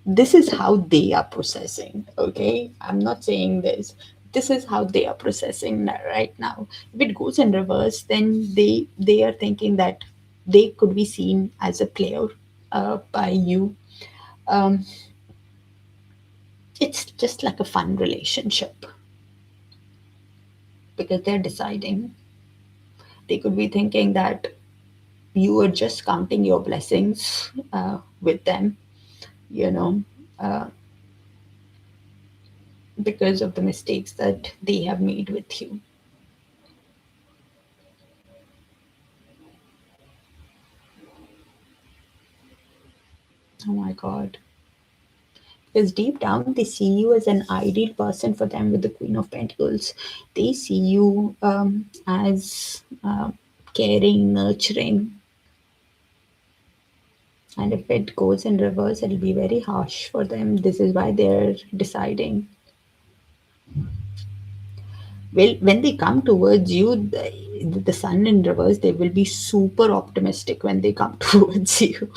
This is how they are processing. Okay, I'm not saying this is how they are processing right now. If it goes in reverse, then they are thinking that they could be seen as a player by you. um, it's just like a fun relationship because they're deciding. They could be thinking that you are just counting your blessings with them, you know, uh, because of the mistakes that they have made with you. Oh my God. Because deep down, they see you as an ideal person for them with the Queen of Pentacles. They see you as caring, nurturing. And if it goes in reverse, it'll be very harsh for them. This is why they're deciding. Well, when they come towards you, the sun in reverse, they will be super optimistic when they come towards you.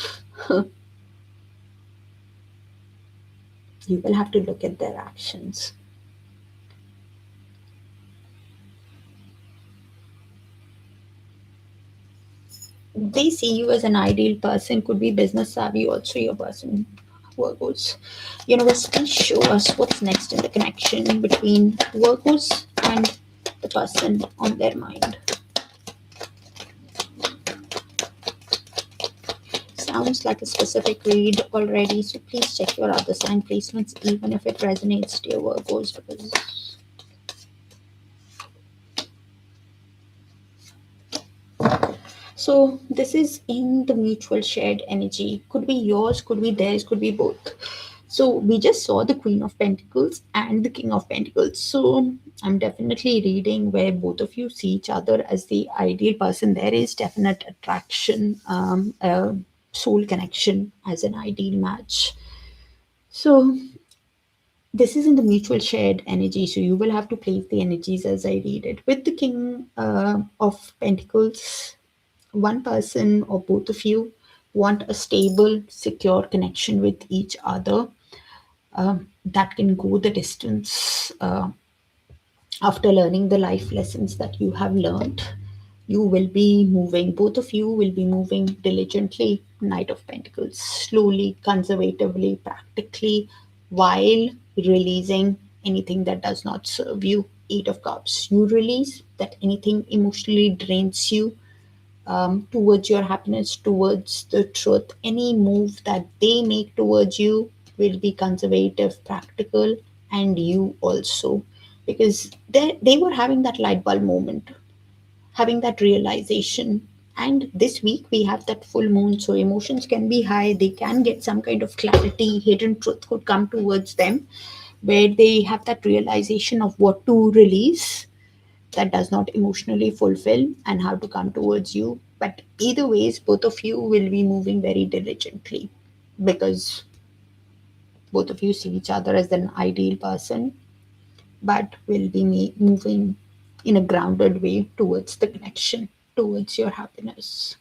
You will have to look at their actions. they see you as an ideal person, could be business savvy, also your person, Virgos. Universe, please show us what's next in the connection between Virgos and the person on their mind. Sounds like a specific read already, so please check your other sign placements, even if it resonates, dear Virgos, because so this is in the mutual shared energy. Could be yours, could be theirs, could be both. So we just saw the Queen of Pentacles and the King of Pentacles. So I'm definitely reading where both of you see each other as the ideal person. There is definite attraction, a soul connection as an ideal match. So this is in the mutual shared energy. So you will have to place the energies as I read it. With the King of Pentacles, one person or both of you want a stable, secure connection with each other that can go the distance. After learning the life lessons that you have learned, you will be moving, both of you will be moving diligently, Knight of Pentacles, slowly, conservatively, practically, while releasing anything that does not serve you. Eight of Cups, you release that anything emotionally drains you, towards your happiness, towards the truth. Any move that they make towards you will be conservative, practical, and you also. Because they were having that light bulb moment, having that realization. And this week we have that full moon, so emotions can be high, they can get some kind of clarity, hidden truth could come towards them, where they have that realization of what to release that does not emotionally fulfill and how to come towards you. But either ways, both of you will be moving very diligently, because both of you see each other as an ideal person, but will be moving in a grounded way towards the connection, towards your happiness.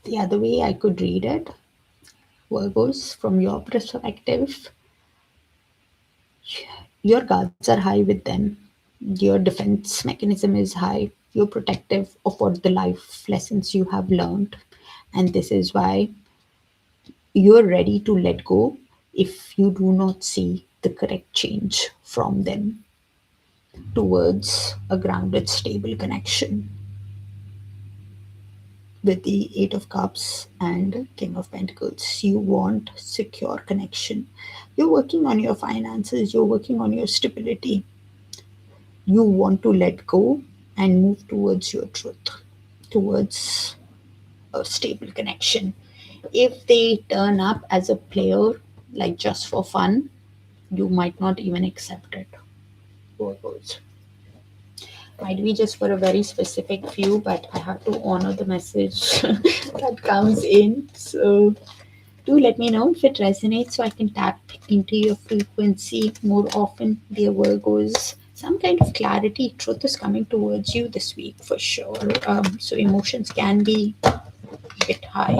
The other way I could read it, Virgos, from your perspective, your guards are high with them. Your defense mechanism is high. You're protective of what the life lessons you have learned. And this is why you're ready to let go if you do not see the correct change from them towards a grounded, stable connection. With the Eight of Cups and King of Pentacles, you want secure connection. You're working on your finances, you're working on your stability. You want to let go and move towards your truth, towards a stable connection. If they turn up as a player, like just for fun, you might not even accept it. Virgos. Might be just for a very specific few, but I have to honor the message that comes in. So do let me know if it resonates so I can tap into your frequency more often, dear Virgos. Some kind of clarity, truth is coming towards you this week for sure. So emotions can be a bit high.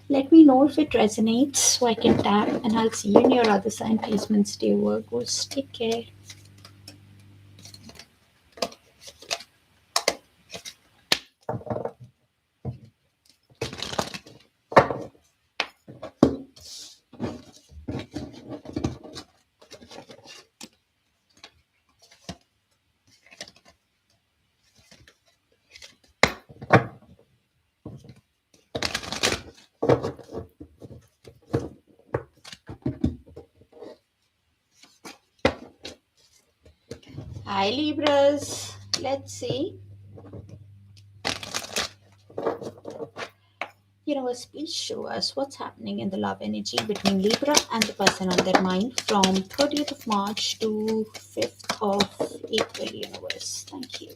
Let me know if it resonates so I can tap, and I'll see you in your other sign placements, dear Virgos. Take care. Hi, Libras. Let's see. Universe, please show us what's happening in the love energy between Libra and the person on their mind from 30th of March to 5th of April, Universe. Thank you.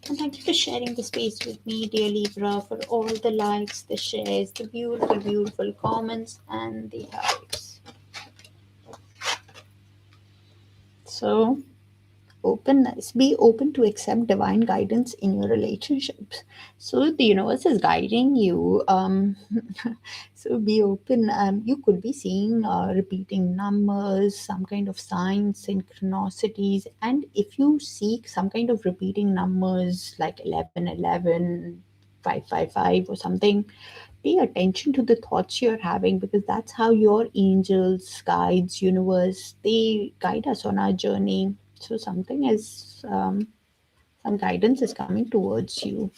And thank you for sharing the space with me, dear Libra, for all the likes, the shares, the beautiful, beautiful comments, and the hugs. So, Openness. Be open to accept divine guidance in your relationships. So the universe is guiding you. So be open. You could be seeing repeating numbers, some kind of signs, synchronicities, and if you seek some kind of repeating numbers like 1111, 555, or something, pay attention to the thoughts you're having, because that's how your angels, guides, universe, they guide us on our journey. So something is some guidance is coming towards you.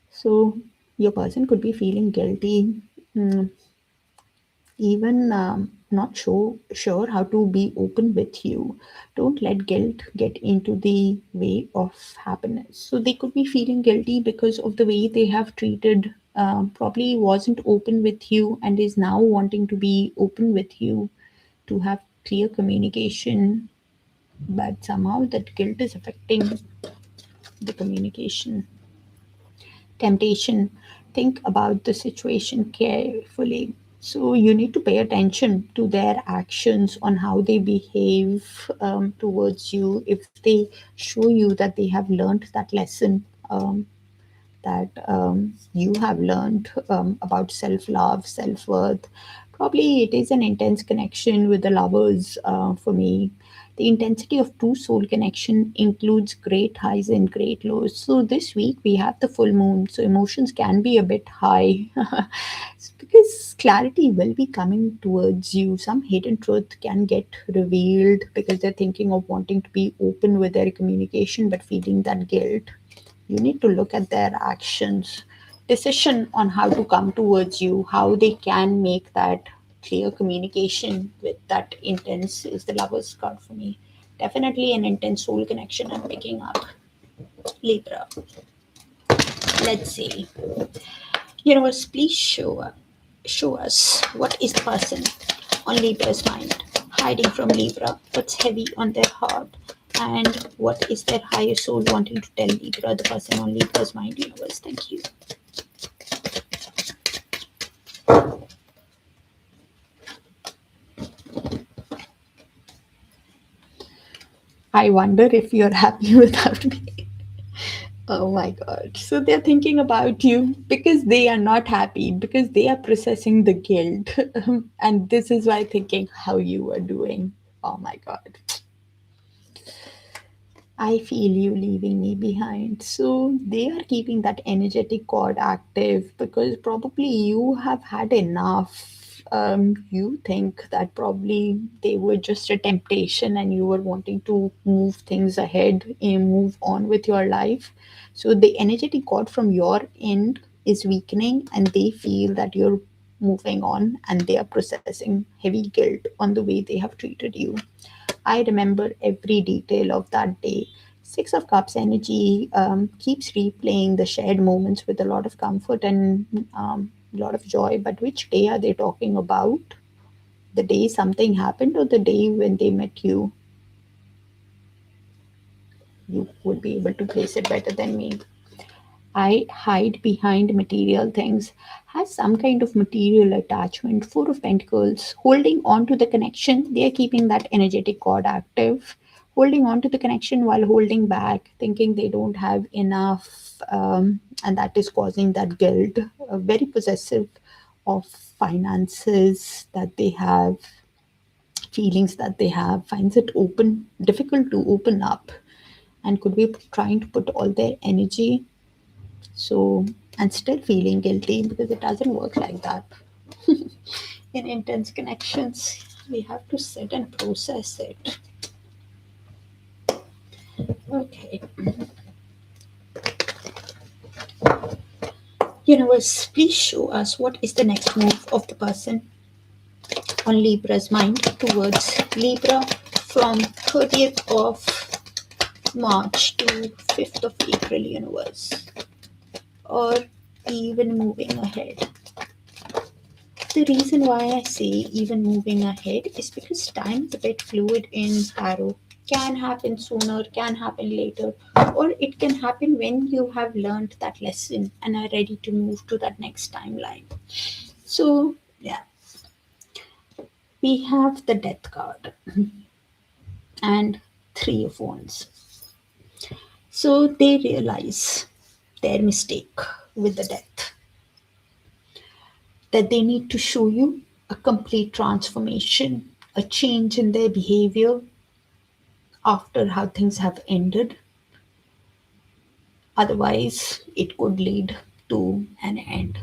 So your person could be feeling guilty, mm, even not sure how to be open with you. Don't let guilt get into the way of happiness. So they could be feeling guilty because of the way they have treated, probably wasn't open with you and is now wanting to be open with you to have clear communication, but somehow that guilt is affecting the communication. Temptation. Think about the situation carefully. So you need to pay attention to their actions, on how they behave towards you. If they show you that they have learned that lesson, that you have learned about self love, self worth. Probably it is an intense connection with the lovers for me. The intensity of true soul connection includes great highs and great lows. So this week we have the full moon, so emotions can be a bit high. Because clarity will be coming towards you. Some hidden truth can get revealed because they're thinking of wanting to be open with their communication but feeling that guilt. You need to look at their actions, decision on how to come towards you, how they can make that clear communication with that intense is the lover's card for me. Definitely an intense soul connection I'm picking up. Libra. Let's see. Universe, please show us what is the person on Libra's mind, hiding from Libra, what's heavy on their heart, and what is their higher soul wanting to tell Libra, the person on Libra's mind. Universe, thank you. I wonder if you're happy without me. Oh my god. So they're thinking about you because they are not happy, because they are processing the guilt. And this is why thinking how you are doing. Oh my god. I feel you leaving me behind. So they are keeping that energetic cord active because probably you have had enough. You think that probably they were just a temptation and you were wanting to move things ahead and move on with your life. So the energetic cord from your end is weakening and they feel that you're moving on and they are processing heavy guilt on the way they have treated you. I remember every detail of that day. Six of Cups energy keeps replaying the shared moments with a lot of comfort and a lot of joy. But which day are they talking about? The day something happened or the day when they met you? You would be able to place it better than me. I hide behind material things, has some kind of material attachment. Four of Pentacles, holding on to the connection. They are keeping that energetic cord active, holding on to the connection while holding back, thinking they don't have enough, and that is causing that guilt. Very possessive of finances that they have, feelings that they have, finds it difficult to open up, and could be trying to put all their energy, so, and still feeling guilty because it doesn't work like that. In intense connections, we have to sit and process it. Okay. Universe, please show us what is the next move of the person on Libra's mind towards Libra from 30th of March to 5th of April, universe, or even moving ahead. The reason why I say even moving ahead is because time is a bit fluid in tarot. Can happen sooner, can happen later, or it can happen when you have learned that lesson and are ready to move to that next timeline. So, yeah, we have the death card, and Three of Wands. So they realize their mistake with the death, that they need to show you a complete transformation, a change in their behavior after how things have ended. Otherwise, it could lead to an end.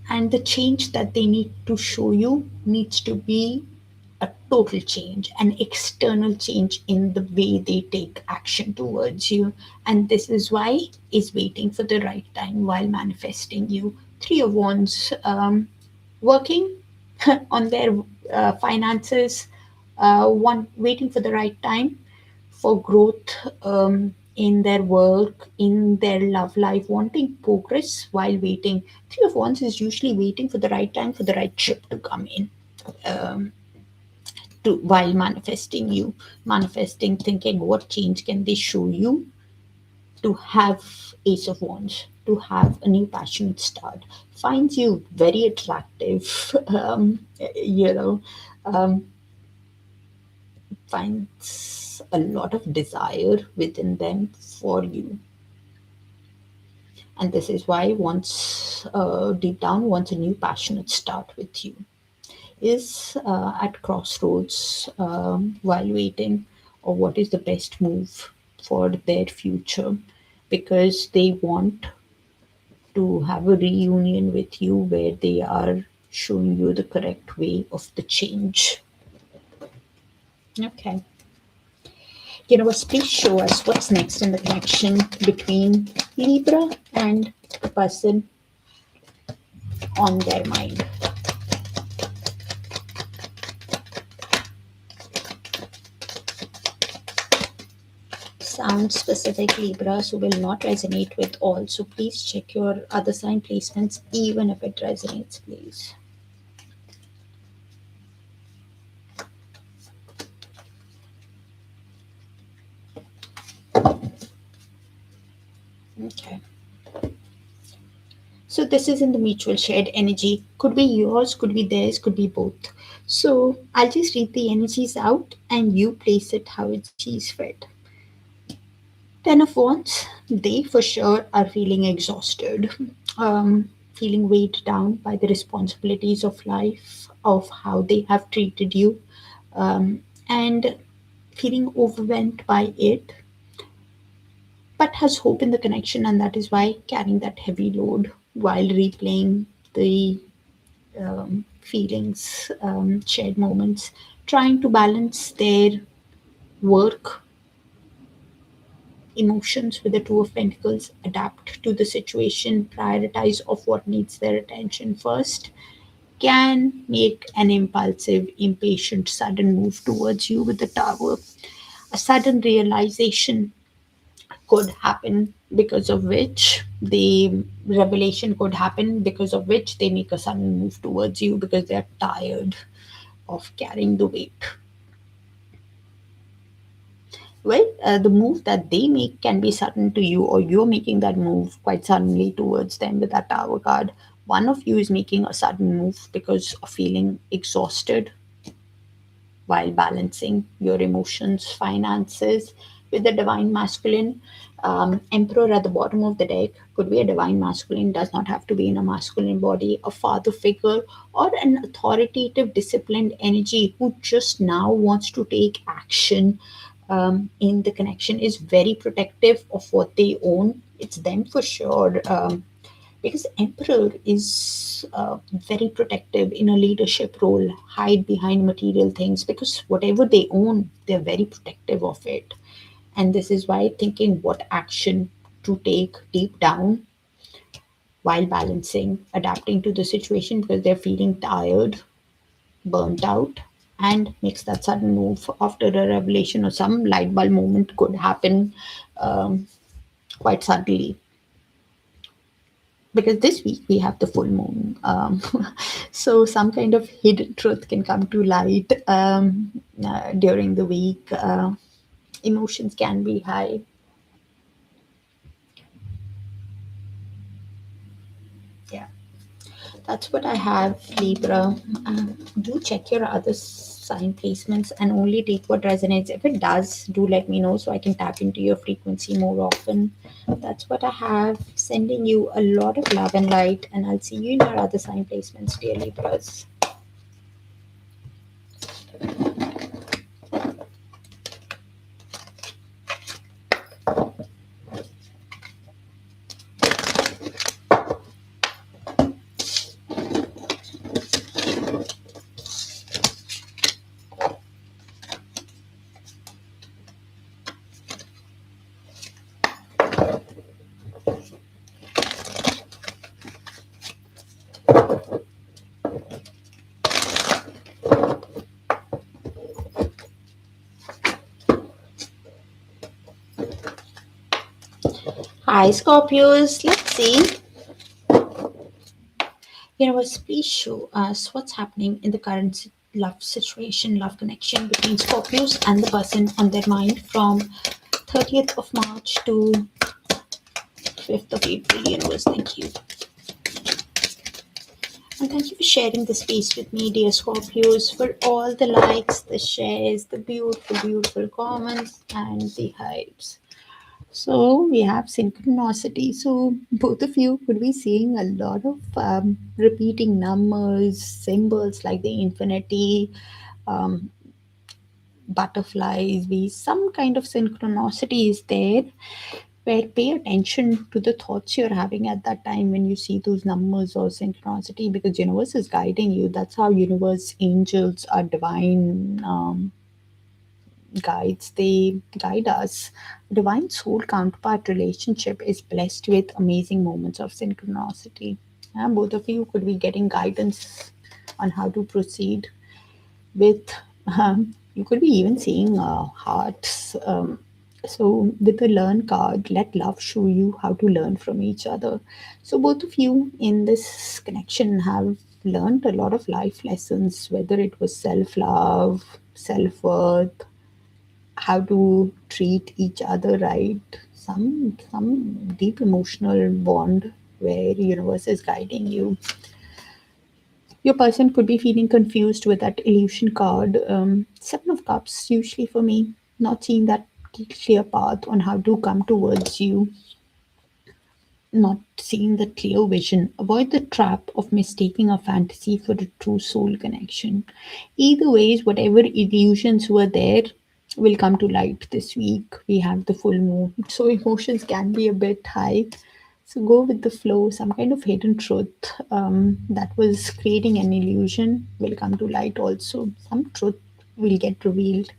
And the change that they need to show you needs to be a total change, an external change in the way they take action towards you. And this is why is waiting for the right time while manifesting you. Three of Wands, working on their finances, one waiting for the right time for growth, in their work, in their love life, wanting progress while waiting. Three of Wands is usually waiting for the right time for the right ship to come in, um, to while manifesting you, manifesting, thinking what change can they show you to have Ace of Wands, to have a new passionate start. Finds you very attractive, you know, um, finds a lot of desire within them for you. And this is why wants, deep down, wants a new passionate start with you. Is at crossroads, while waiting, or what is the best move for their future, because they want to have a reunion with you where they are showing you the correct way of the change. Okay. Universe, please show us what's next in the connection between Libra and the person on their mind. Sound specific, Libra, so will not resonate with all. So please check your other sign placements, even if it resonates, please. Okay. So this is in the mutual shared energy. Could be yours, could be theirs, could be both. So I'll just read the energies out and you place it how it sees fit. Ten of Wands, they for sure are feeling exhausted, feeling weighed down by the responsibilities of life, of how they have treated you, and feeling overwhelmed by it, but has hope in the connection, and that is why carrying that heavy load while replaying the feelings, shared moments, trying to balance their work emotions with the Two of Pentacles, adapt to the situation, prioritize of what needs their attention first, can make an impulsive, impatient, sudden move towards you with the Tower. A sudden realization could happen, because of which the revelation could happen, because of which they make a sudden move towards you because they're tired of carrying the weight. Well, the move that they make can be sudden to you, or you're making that move quite suddenly towards them with that Tower card. One of you is making a sudden move because of feeling exhausted while balancing your emotions, finances with the divine masculine. Emperor at the bottom of the deck could be a divine masculine, does not have to be in a masculine body, a father figure, or an authoritative, disciplined energy who just now wants to take action, in the connection, is very protective of what they own. It's them for sure. Because emperor is very protective in a leadership role, hide behind material things, because whatever they own, they're very protective of it. And this is why thinking what action to take deep down while balancing, adapting to the situation, because they're feeling tired, burnt out, and makes that sudden move after a revelation, or some light bulb moment could happen, um, quite suddenly, because this week we have the full moon. So some kind of hidden truth can come to light, during the week. Emotions can be high. Yeah, that's what I have, Libra. Do check your other sign placements and only take what resonates. If it does, do let me know so I can tap into your frequency more often. That's what I have. Sending you a lot of love and light, and I'll see you in our other sign placements, dear Libras. Hi, Scorpios. Let's see. Universe, please show us what's happening in the current love situation, love connection between Scorpios and the person on their mind from 30th of March to 5th of April. Universe, thank you. And thank you for sharing the space with me, dear Scorpios, for all the likes, the shares, the beautiful, beautiful comments, and the hypes. So we have synchronicity. So both of you could be seeing a lot of repeating numbers, symbols like the infinity, um, butterflies. Be some kind of synchronicity is there. Where pay attention to the thoughts you're having at that time when you see those numbers or synchronicity, because universe is guiding you. That's how universe angels are divine. Guides, they guide us. Divine soul counterpart relationship is blessed with amazing moments of synchronicity. Both of you could be getting guidance on how to proceed with. You could be even seeing hearts. So with the learn card, let love show you how to learn from each other. So both of you in this connection have learned a lot of life lessons, whether it was self love, self worth, how to treat each other right, some deep emotional bond where universe is guiding you. Your person could be feeling confused with that illusion card. Seven of cups usually for me, not seeing that clear path on how to come towards you, not seeing the clear vision. Avoid the trap of mistaking a fantasy for a true soul connection. Either ways, whatever illusions were there will come to light this week. We have the full moon, so emotions can be a bit high. So go with the flow. Some kind of hidden truth that was creating an illusion will come to light also. Some truth will get revealed.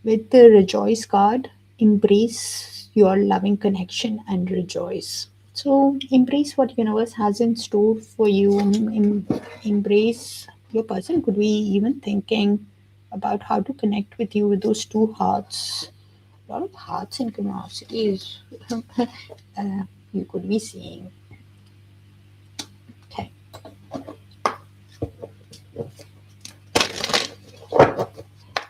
With the rejoice card, embrace your loving connection and rejoice. So embrace what universe has in store for you. Embrace your person could be even thinking about how to connect with you with those two hearts. A lot of hearts and curiosities you could be seeing. Okay.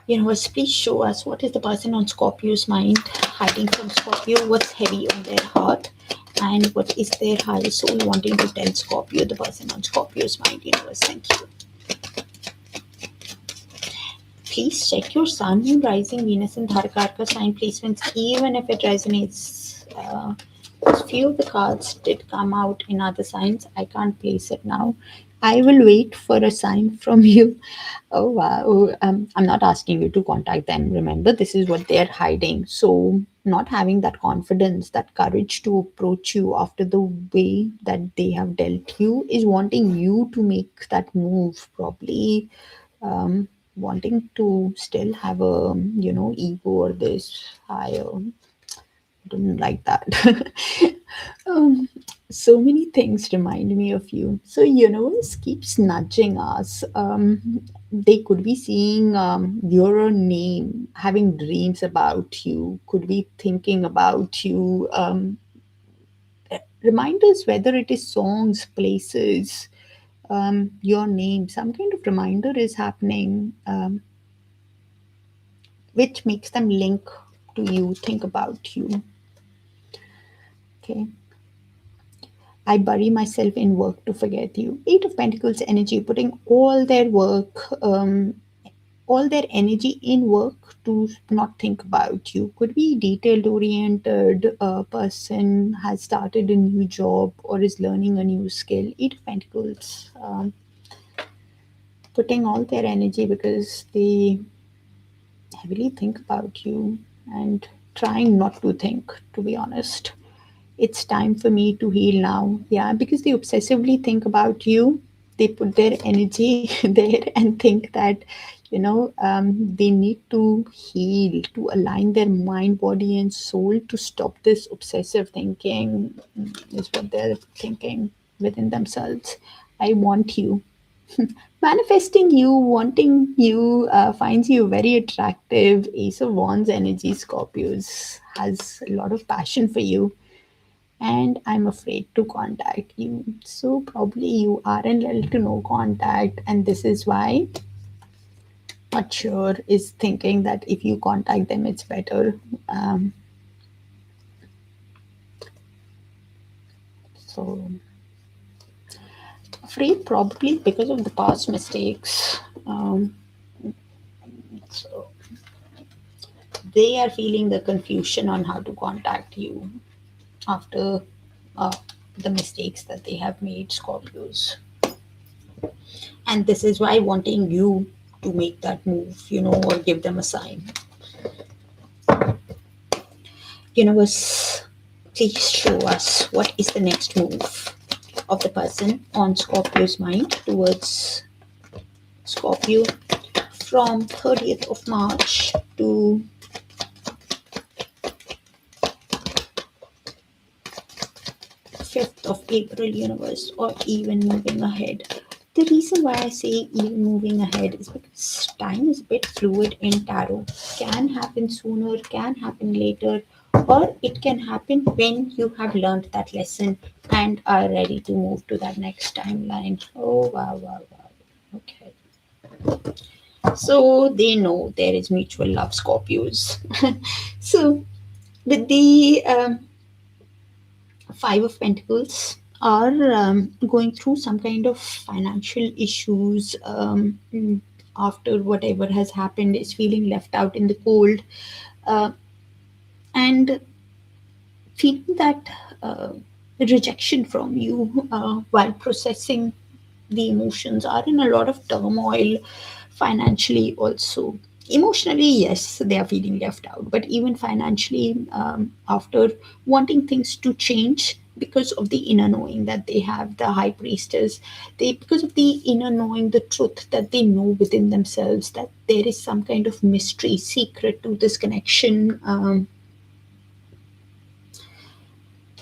Universe, please show us what is the person on Scorpio's mind hiding from Scorpio, what's heavy on their heart, and what is their higher soul wanting to tell Scorpio, the person on Scorpio's mind. Universe, thank you. Please check your Sun, Moon, Rising, Venus, and Darakaraka sign placements, even if it resonates. Few of the cards did come out in other signs. I can't place it now. I will wait for a sign from you. Oh wow! I'm not asking you to contact them. Remember, this is what they're hiding. So, not having that confidence, that courage to approach you after the way that they have dealt you is wanting you to make that move. Probably wanting to still have a ego or this higher. Didn't like that. um, so many things remind me of you. So universe keeps nudging us. They could be seeing your name, having dreams about you, could be thinking about you. Reminders, whether it is songs, places, your name, some kind of reminder is happening, which makes them link to you, think about you. Okay. I bury myself in work to forget you. Eight of Pentacles energy, putting all their work all their energy in work to not think about you. Could be detailed oriented person, has started a new job or is learning a new skill. Eight of Pentacles, putting all their energy because they heavily think about you and trying not to think, to be honest. It's time for me to heal now. Yeah, because they obsessively think about you. They put their energy there and think that, they need to heal, to align their mind, body, and soul to stop this obsessive thinking, is what they're thinking within themselves. I want you. Manifesting you, wanting you, finds you very attractive. Ace of Wands energy, Scorpios, has a lot of passion for you, and I'm afraid to contact you. So probably you are in little to no contact, and this is why not sure is thinking that if you contact them, it's better. Um, so afraid probably because of the past mistakes. So they are feeling the confusion on how to contact you after uh, the mistakes that they have made, Scorpios. And this is why wanting you to make that move, or give them a sign. Universe, please show us what is the next move of the person on Scorpio's mind towards Scorpio from 30th of March to 5th of April, universe, or even moving ahead. The reason why I say even moving ahead is because time is a bit fluid in tarot. Can happen sooner, can happen later, or it can happen when you have learned that lesson and are ready to move to that next timeline. Oh, wow, wow, wow. Okay. So they know there is mutual love, Scorpios. So with the Five of Pentacles are going through some kind of financial issues, after whatever has happened, is feeling left out in the cold, uh, and feeling that rejection from you while processing the emotions, are in a lot of turmoil financially also. Emotionally, yes, they are feeling left out, but even financially, after wanting things to change because of the inner knowing that they have, the high priestess, they, because of the inner knowing, the truth that they know within themselves, that there is some kind of mystery secret to this connection.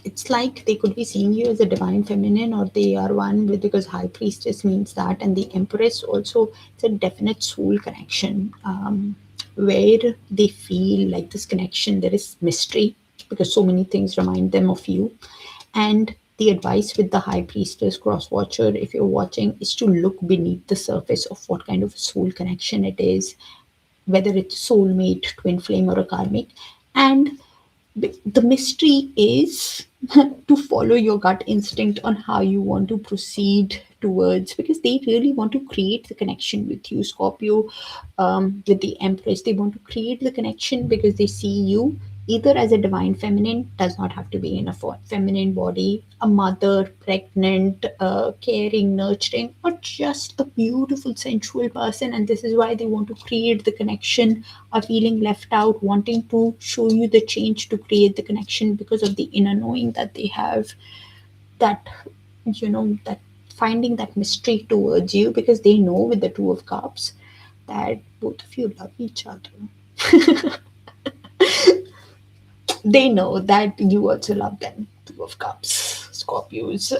It's like they could be seeing you as a divine feminine, or they are one with, because high priestess means that, and the empress also, it's a definite soul connection, where they feel like this connection, there is mystery because so many things remind them of you. And the advice with the high priestess cross watcher, if you're watching, is to look beneath the surface of what kind of soul connection it is, whether it's soulmate, twin flame, or a karmic. And the mystery is to follow your gut instinct on how you want to proceed towards, because they really want to create the connection with you, Scorpio. With the empress, they want to create the connection because they see you either as a divine feminine, does not have to be in a feminine body, a mother, pregnant, caring, nurturing, or just a beautiful sensual person. And this is why they want to create the connection, are feeling left out, wanting to show you the change to create the connection because of the inner knowing that they have, that, that finding that mystery towards you, because they know with the Two of Cups that both of you love each other. They know that you also love them. Two of Cups, Scorpios.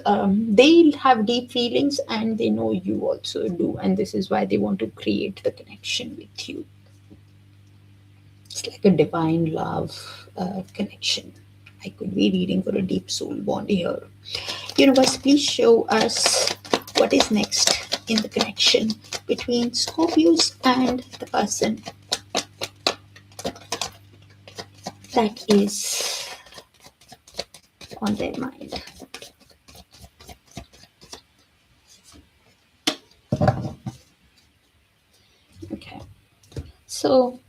They have deep feelings and they know you also do. And this is why they want to create the connection with you. It's like a divine love connection. I could be reading for a deep soul bond here. Universe, please show us what is next in the connection between Scorpios and the person that is on their mind. Okay. So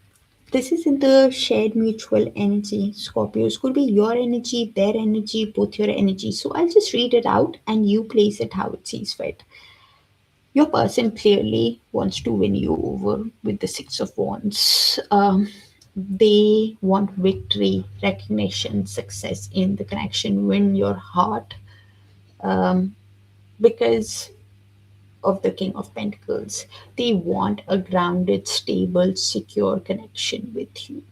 this is in the shared mutual energy. Scorpios could be your energy, their energy, both your energy. So I'll just read it out and you place it how it sees fit. Your person clearly wants to win you over with the Six of Wands. They want victory, recognition, success in the connection, win your heart, um, because of the King of Pentacles. They want a grounded, stable, secure connection with you.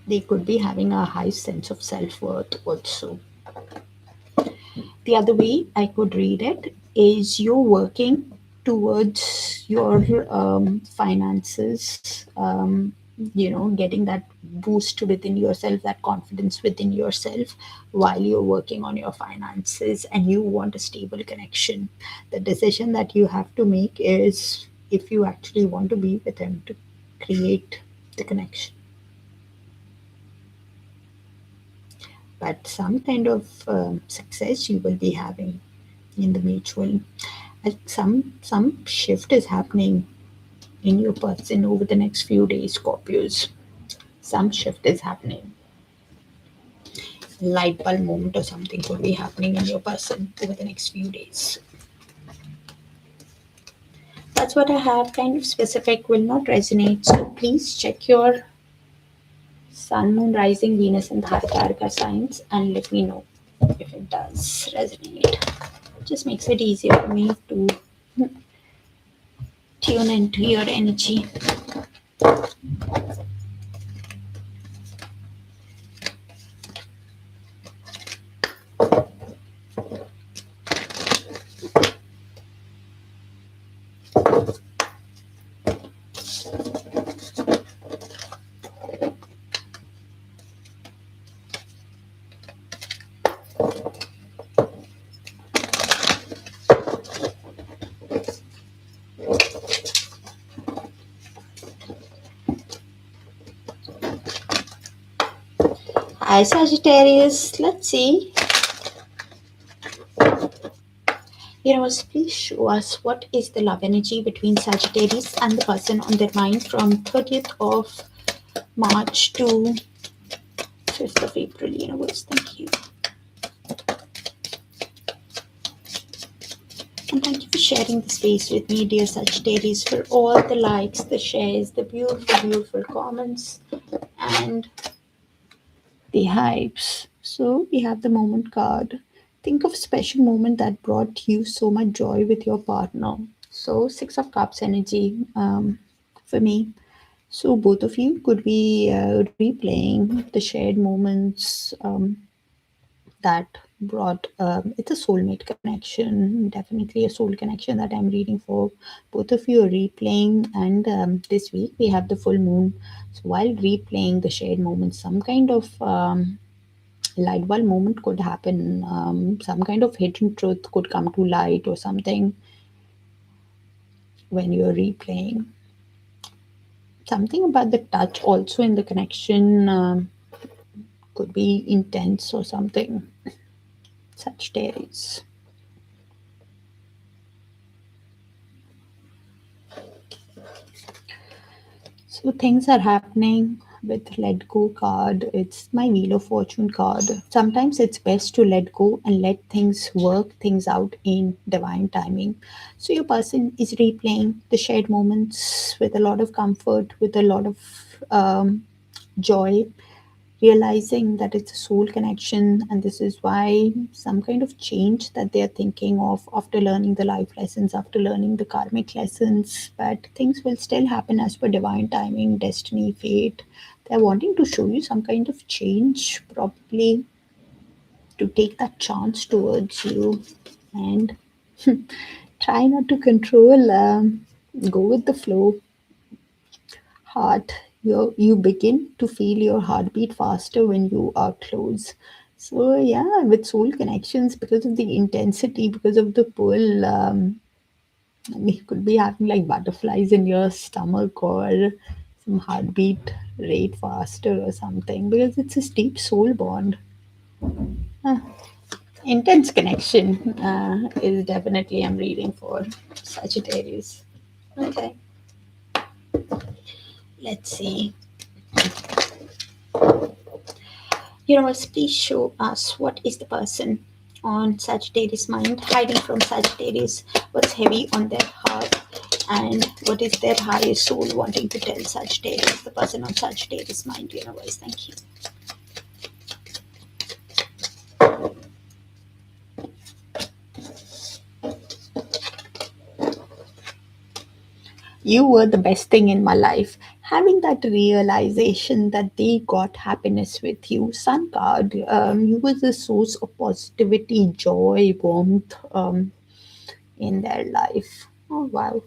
They could be having a high sense of self worth also. The other way I could read it is you're working towards your finances, getting that boost within yourself, that confidence within yourself while you're working on your finances and you want a stable connection. The decision that you have to make is if you actually want to be with him to create the connection. But some kind of success you will be having in the mutual. Some shift is happening in your person over the next few days, Scorpios. Some shift is happening. Light bulb moment or something could be happening in your person over the next few days. That's what I have. Kind of specific will not resonate. So please check your sun, moon, rising, Venus, and Darakaraka signs and let me know if it does resonate. It just makes it easier for me to tune into your energy. Hi Sagittarius, let's see. Universe, please show us what is the love energy between Sagittarius and the person on their mind from 30th of March to 5th of April. Universe, thank you. And thank you for sharing the space with me, dear Sagittarius, for all the likes, the shares, the beautiful, beautiful comments, and the hypes. So we have the moment card. Think of a special moment that brought you so much joy with your partner. So Six of Cups energy for me. So both of you could be replaying the shared moments that brought. It's a soulmate connection, definitely a soul connection that I'm reading for. Both of you are replaying, and this week we have the full moon. So while replaying the shared moments, some kind of light bulb moment could happen. Some kind of hidden truth could come to light or something when you're replaying. Something about the touch also in the connection could be intense or something. Sagittarius. So things are happening with let go card. It's my Wheel of Fortune card. Sometimes it's best to let go and let things work things out in divine timing. So your person is replaying the shared moments with a lot of comfort, with a lot of joy, realizing that it's a soul connection, and this is why some kind of change that they are thinking of after learning the life lessons, after learning the karmic lessons. But things will still happen as per divine timing, destiny, fate. They're wanting to show you some kind of change, probably to take that chance towards you and try not to control, go with the flow. Heart, you begin to feel your heartbeat faster when you are close. So yeah, with soul connections, because of the intensity, because of the pull, you could be having like butterflies in your stomach or some heartbeat rate faster or something, because it's a deep soul bond. uh, Intense connection is definitely I'm reading for Sagittarius. Okay, let's see. Universe, please show us what is the person on Sagittarius mind hiding from Sagittarius, what's heavy on their heart, and what is their highest soul wanting to tell Sagittarius, the person on Sagittarius mind. Universe, thank you. You were the best thing in my life. Having that realization that they got happiness with you, Sun card, you were the source of positivity, joy, warmth in their life. Oh wow,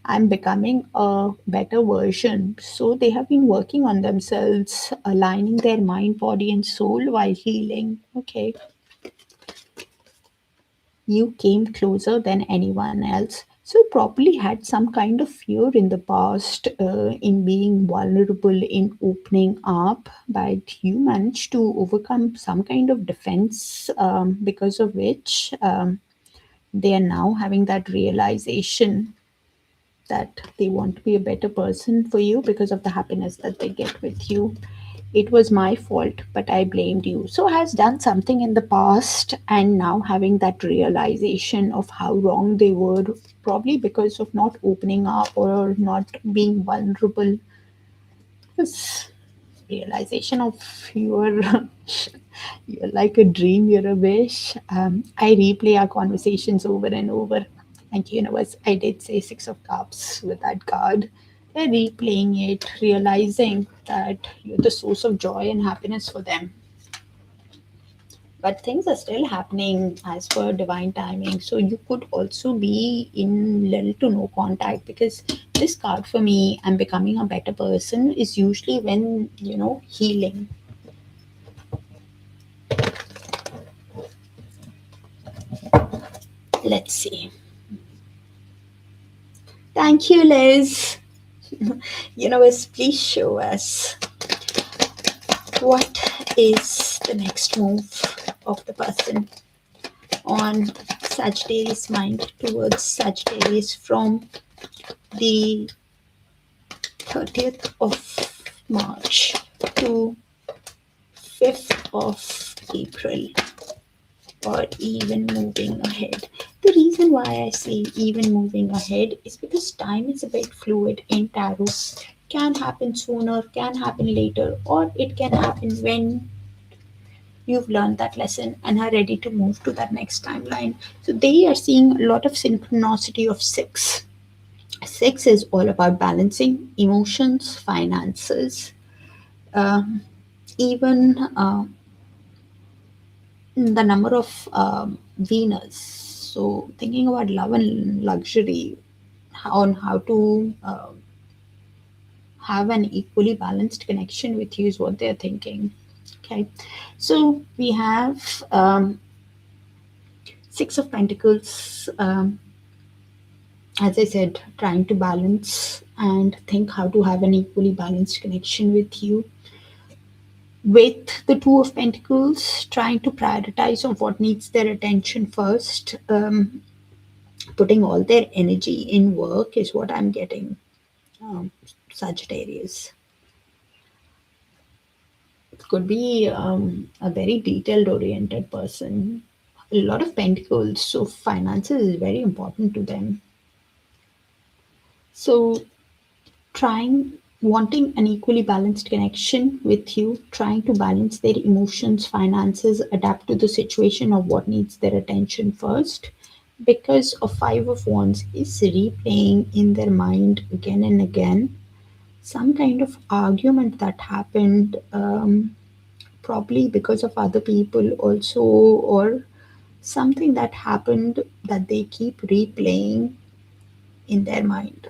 I'm becoming a better version. So they have been working on themselves, aligning their mind, body, and soul while healing. Okay, you came closer than anyone else. So probably had some kind of fear in the past in being vulnerable, in opening up, but you managed to overcome some kind of defense because of which they are now having that realization that they want to be a better person for you because of the happiness that they get with you. It was my fault, but I blamed you. So has done something in the past and now having that realization of how wrong they were, probably because of not opening up or not being vulnerable. This realization of your you're like a dream, you're a wish. I replay our conversations over and over. Thank you, universe. I did say Six of Cups with that card. They're replaying it, realizing that you're the source of joy and happiness for them. But things are still happening as per divine timing. So you could also be in little to no contact, because this card for me, I'm becoming a better person, is usually when, healing. Let's see. Thank you, Liz. Universe, please show us what is the next move of the person on Sagittarius mind towards Sagittarius from the 30th of March to 5th of April, or even moving ahead. The reason why I say even moving ahead is because time is a bit fluid in tarot. Can happen sooner, can happen later, or it can happen when you've learned that lesson and are ready to move to that next timeline. So they are seeing a lot of synchronicity of six. Six is all about balancing emotions, finances, um, even the number of Venus. So thinking about love and luxury, on how to have an equally balanced connection with you is what they're thinking. Okay, so we have Six of Pentacles. As I said, trying to balance and think how to have an equally balanced connection with you. With the Two of Pentacles, trying to prioritize on what needs their attention first. Putting all their energy in work is what I'm getting. Sagittarius. It could be a very detailed oriented person. A lot of pentacles, so finances is very important to them. So trying, wanting an equally balanced connection with you, trying to balance their emotions, finances, adapt to the situation of what needs their attention first. Because of Five of Wands is replaying in their mind again and again some kind of argument that happened, probably because of other people also, or something that happened that they keep replaying in their mind,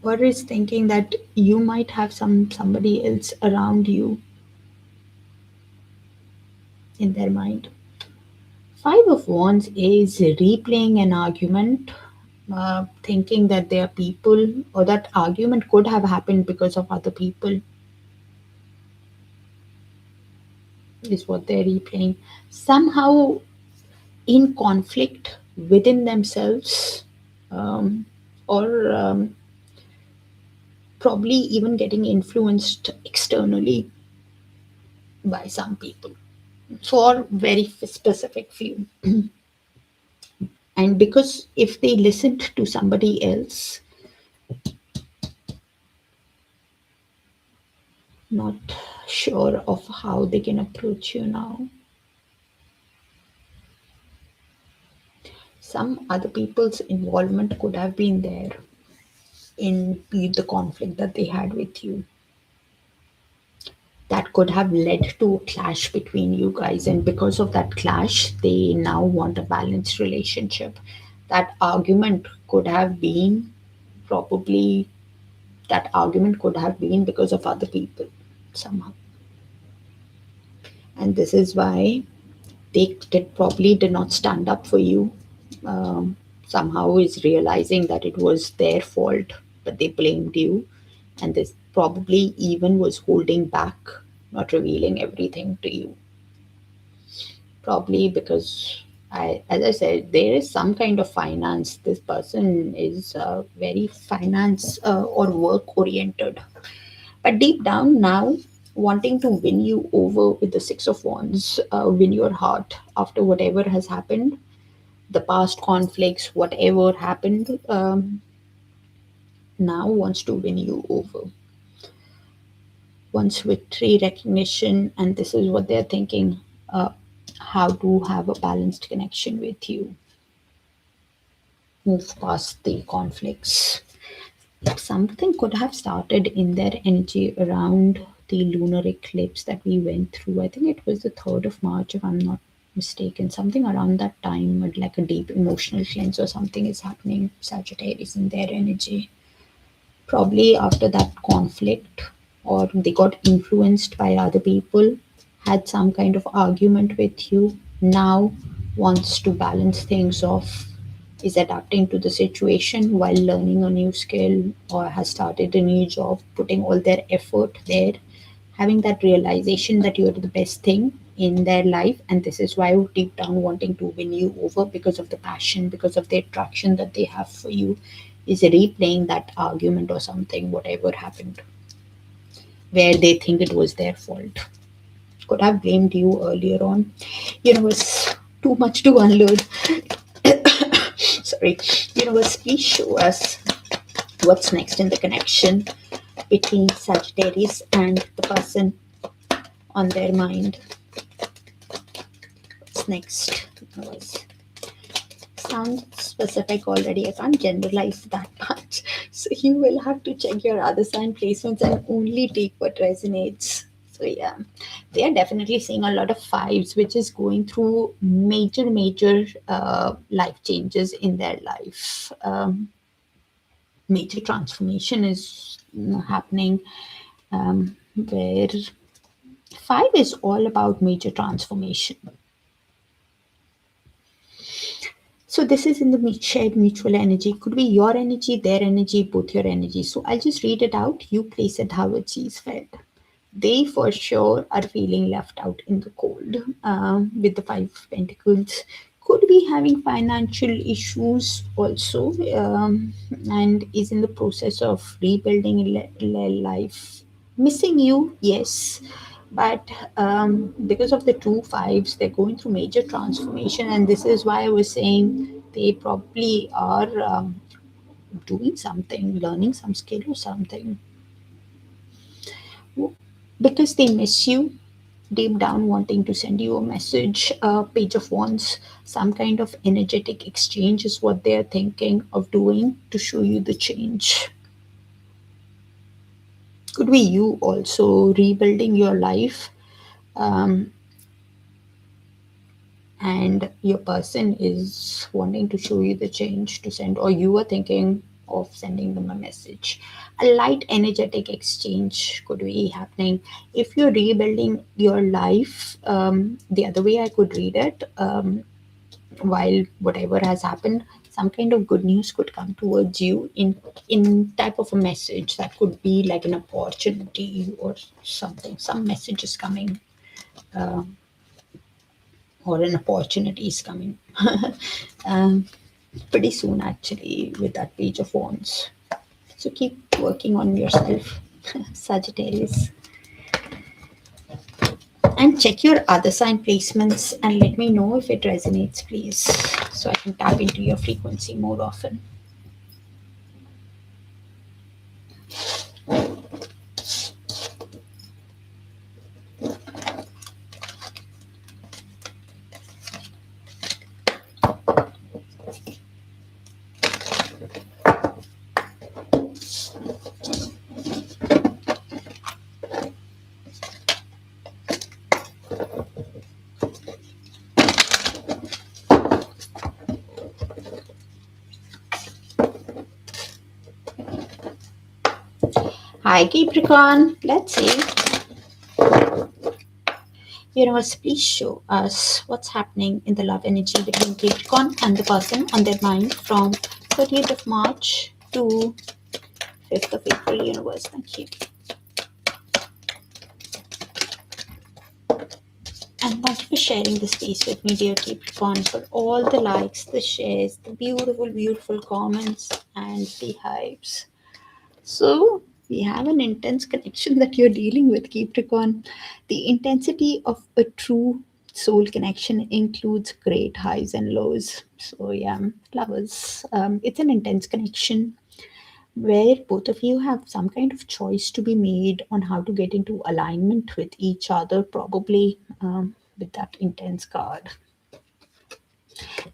or is thinking that you might have somebody else around you in their mind. Five of Wands is replaying an argument, thinking that there are people, or that argument could have happened because of other people, is what they're replaying. Somehow in conflict within themselves, um, or probably even getting influenced externally by some people for very specific few. And because if they listened to somebody else, not sure of how they can approach you now. Some other people's involvement could have been there in the conflict that they had with you. That could have led to a clash between you guys, and because of that clash, they now want a balanced relationship. That argument could have been probably that argument could have been because of other people somehow, and this is why they probably did not stand up for you. Somehow is realizing that it was their fault, but they blamed you, and this probably even was holding back, not revealing everything to you. Probably because as I said, there is some kind of finance. This person is very finance or work oriented, but deep down now wanting to win you over with the Six of Wands, win your heart after whatever has happened, the past conflicts, whatever happened, now wants to win you over. Wants victory, recognition, and this is what they're thinking, uh, how to have a balanced connection with you, move past the conflicts. Something could have started in their energy around the lunar eclipse that we went through. I think it was the 3rd of March, if I'm not mistaken. Something around that time, like a deep emotional cleanse or something is happening, Sagittarius, in their energy. Probably after that conflict, or they got influenced by other people, had some kind of argument with you, now wants to balance things off, is adapting to the situation while learning a new skill, or has started a new job, putting all their effort there, having that realization that you're the best thing in their life, and this is why deep down wanting to win you over because of the passion, because of the attraction that they have for you, is replaying that argument or something, whatever happened, where they think it was their fault. Could have blamed you earlier on. Universe, too much to unload. Sorry. Universe, please show us what's next in the connection between Sagittarius and the person on their mind. What's next? Universe. Sounds specific already. I can't generalize that much. So you will have to check your other sign placements and only take what resonates. So yeah, they are definitely seeing a lot of fives, which is going through major life changes in their life. Major transformation is happening, where five is all about major transformation. So this is in the shared mutual energy. Could be your energy, their energy, both your energy. So I'll just read it out. You place it how it sees fit. They for sure are feeling left out in the cold, with the Five of Pentacles. Could be having financial issues also, and is in the process of rebuilding life. Missing you, yes, but because of the two fives, they're going through major transformation, and this is why I was saying they probably are doing something, learning some skill or something, because they miss you deep down, wanting to send you a message. Page of Wands, some kind of energetic exchange is what they're thinking of doing to show you the change. Could be you also rebuilding your life, um, and your person is wanting to show you the change to send, or you are thinking of sending them a message. A light energetic exchange could be happening. If you're rebuilding your life, the other way I could read it, while whatever has happened, some kind of good news could come towards you in type of a message that could be like an opportunity or something. Some message is coming, uh, or an opportunity is coming um, pretty soon, actually, with that Page of Wands. So keep working on yourself, Sagittarius. And check your other sign placements and let me know if it resonates, please, so I can tap into your frequency more often. Hi, Capricorn. Let's see. Universe, please show us what's happening in the love energy between Capricorn and the person on their mind from 30th of March to 5th of April. Universe, thank you. And thank you for sharing the space with me, dear Capricorn, for all the likes, the shares, the beautiful, beautiful comments, and the hypes. So, we have an intense connection that you're dealing with, Capricorn. The intensity of a true soul connection includes great highs and lows. So, yeah, lovers, it's an intense connection where both of you have some kind of choice to be made on how to get into alignment with each other, probably with that intense card.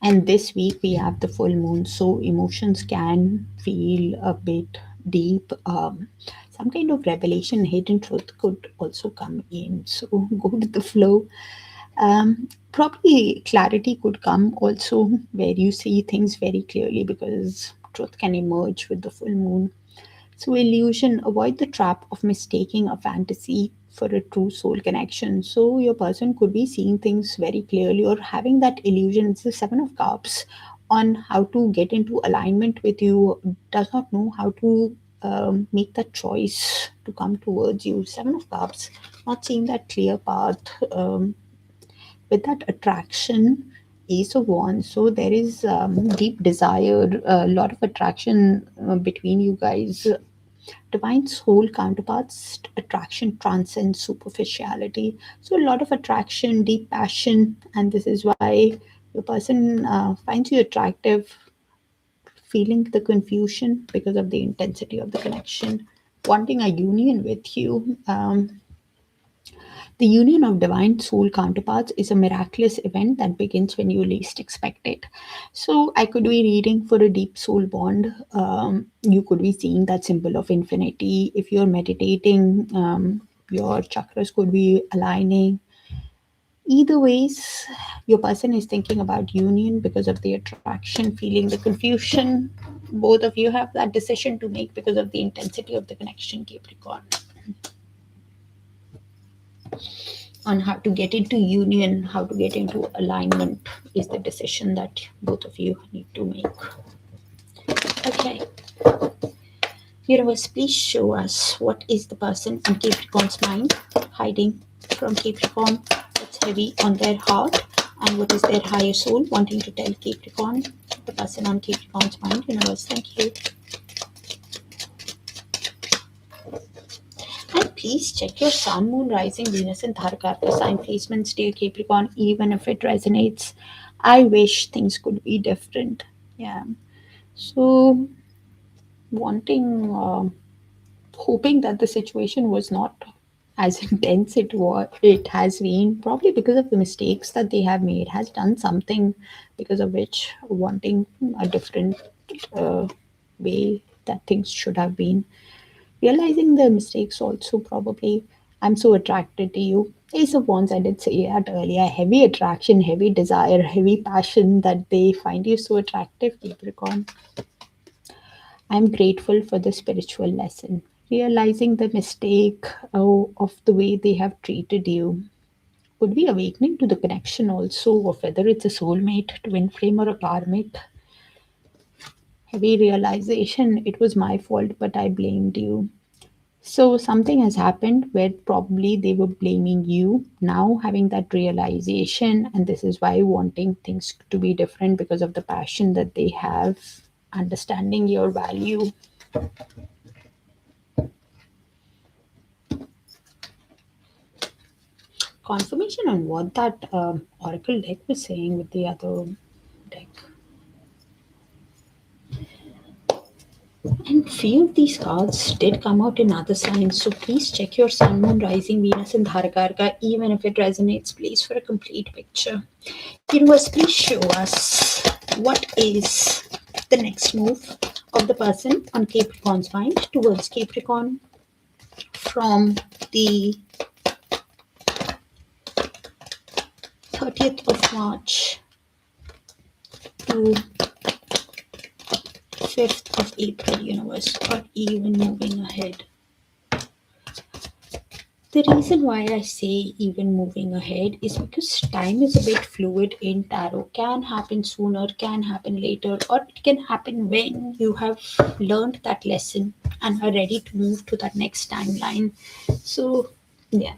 And this week we have the full moon, so emotions can feel a bit deep. Some kind of revelation, hidden truth could also come in. So go with the flow. Probably clarity could come also, where you see things very clearly because truth can emerge with the full moon. So, illusion, avoid the trap of mistaking a fantasy for a true soul connection. So, your person could be seeing things very clearly or having that illusion. It's the Seven of Cups on how to get into alignment with you, does not know how to make that choice to come towards you. Seven of Cups, not seeing that clear path with that attraction. Ace of Wands, so there is deep desire, a lot of attraction between you guys. Divine soul counterparts, attraction transcends superficiality. So, a lot of attraction, deep passion, and this is why your person finds you attractive, feeling the confusion because of the intensity of the connection, wanting a union with you. The union of divine soul counterparts is a miraculous event that begins when you least expect it. So, I could be reading for a deep soul bond. You could be seeing that symbol of infinity. If you're meditating, your chakras could be aligning. Either ways, your person is thinking about union because of the attraction, feeling the confusion. Both of you have that decision to make because of the intensity of the connection, Capricorn. On how to get into union, how to get into alignment is the decision that both of you need to make. Okay. Universe, please show us what is the person on Capricorn's mind hiding from Capricorn, what's heavy on their heart, and what is their higher soul wanting to tell Capricorn, the person on Capricorn's mind. Universe, thank you. And please check your Sun, Moon, Rising, Venus, and Darakaraka sign placements, dear Capricorn, even if it resonates. I wish things could be different. Yeah. So, wanting, hoping that the situation was not as intense it has been, probably because of the mistakes that they have made, has done something because of which wanting a different uh, way that things should have been. Realizing the mistakes also, probably. I'm so attracted to you. Ace of Wands, I did say that earlier. Heavy attraction, heavy desire, heavy passion that they find you so attractive, Capricorn. I'm grateful for the spiritual lesson. Realizing the mistake of the way they have treated you. Could be awakening to the connection also of whether it's a soulmate, twin flame, or a karmic. Heavy realization, it was my fault, but I blamed you. So something has happened where probably they were blaming you, now having that realization, and this is why wanting things to be different because of the passion that they have, understanding your value. Confirmation on what that oracle deck was saying with the other deck. And few of these cards did come out in other signs, so please check your sun, moon, rising, Venus, and Darakaraka. Even if it resonates, please, for a complete picture. Universe, please show us what is the next move of the person on Capricorn's mind towards Capricorn from the 30th of March to 5th of April, universe, or even moving ahead. The reason why I say even moving ahead is because time is a bit fluid in tarot. Can happen sooner, can happen later, or it can happen when you have learned that lesson and are ready to move to that next timeline. So, yeah.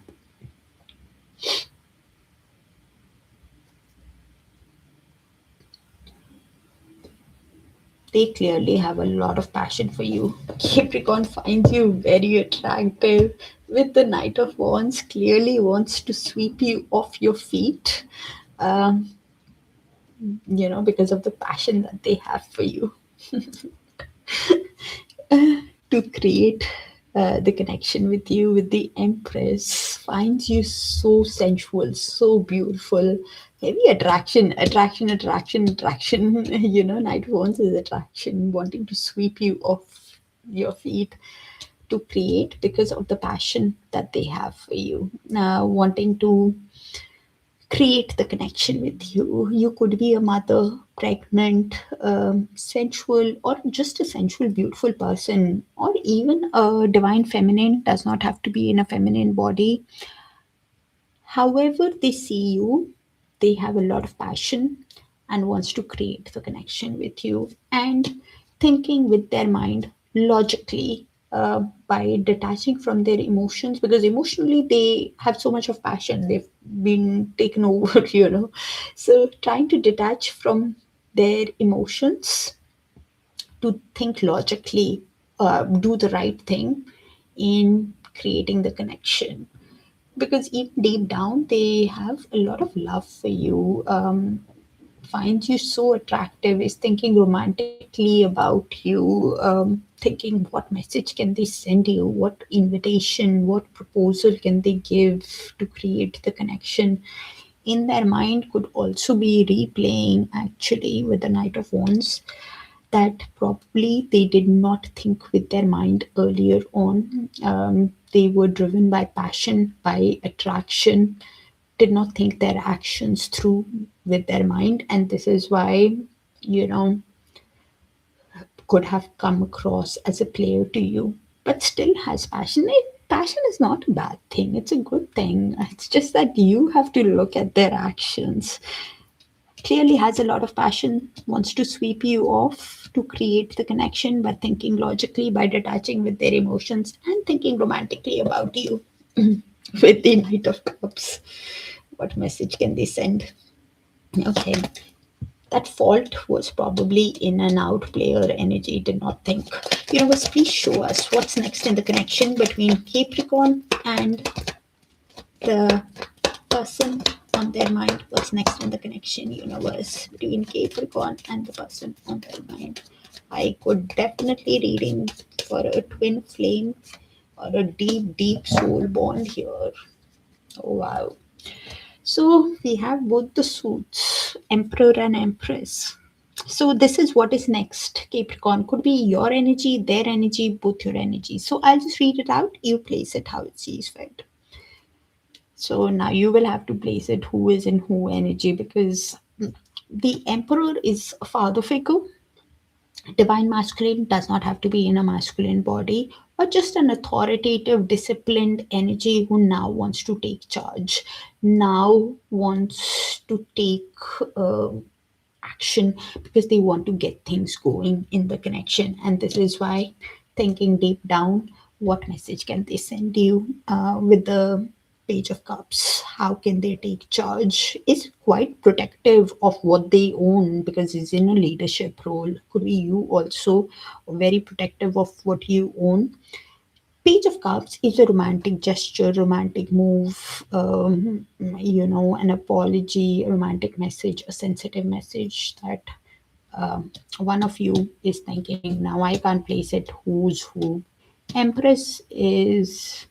They clearly have a lot of passion for you. Capricorn finds you very attractive. With the Knight of Wands, clearly wants to sweep you off your feet. Um, because of the passion that they have for you to create the connection with you. With the Empress, finds you so sensual, so beautiful. Maybe attraction. Night Wands is attraction, wanting to sweep you off your feet to create because of the passion that they have for you. Wanting to create the connection with you. You could be a mother, pregnant, sensual, or just a sensual, beautiful person, or even a divine feminine. Does not have to be in a feminine body. However, they see you, they have a lot of passion and wants to create the connection with you and thinking with their mind logically, by detaching from their emotions, because emotionally they have so much of passion, they've been taken over. So trying to detach from their emotions to think logically, do the right thing in creating the connection, because even deep down they have a lot of love for you. Finds you so attractive, is thinking romantically about you, thinking what message can they send you, what invitation, what proposal can they give to create the connection. In their mind could also be replaying actually with the Knight of Wands that probably they did not think with their mind earlier on. They were driven by passion, by attraction, did not think their actions through with their mind, and this is why, you know, could have come across as a player to you, but still has passion. Passion is not a bad thing, it's a good thing. It's just that you have to look at their actions. Clearly has a lot of passion, wants to sweep you off to create the connection, but thinking logically by detaching with their emotions and thinking romantically about you. With the Knight of Cups, what message can they send? Okay, that fault was probably in and out player energy, did not think. Universe, please show us what's next in the connection between Capricorn and the person on their mind. What's next in the connection, universe, between Capricorn and the person on their mind? I could definitely reading for a twin flame or a deep, deep soul bond here. Oh, wow. So we have both the suits, Emperor and Empress. So this is what is next. Capricorn could be your energy, their energy, both your energy. So I'll just read it out. You place it how it sees fit. So now you will have to place it who is in who energy, because the Emperor is a father figure. Divine masculine does not have to be in a masculine body, or just an authoritative, disciplined energy who now wants to take charge, now wants to take action because they want to get things going in the connection. And this is why, thinking deep down, what message can they send you with the Page of Cups? How can they take charge? Is quite protective of what they own because it's in a leadership role. Could be you also very protective of what you own. Page of Cups is a romantic gesture, romantic move, an apology, a romantic message, a sensitive message that one of you is thinking, now I can't place it who's who. Empress is,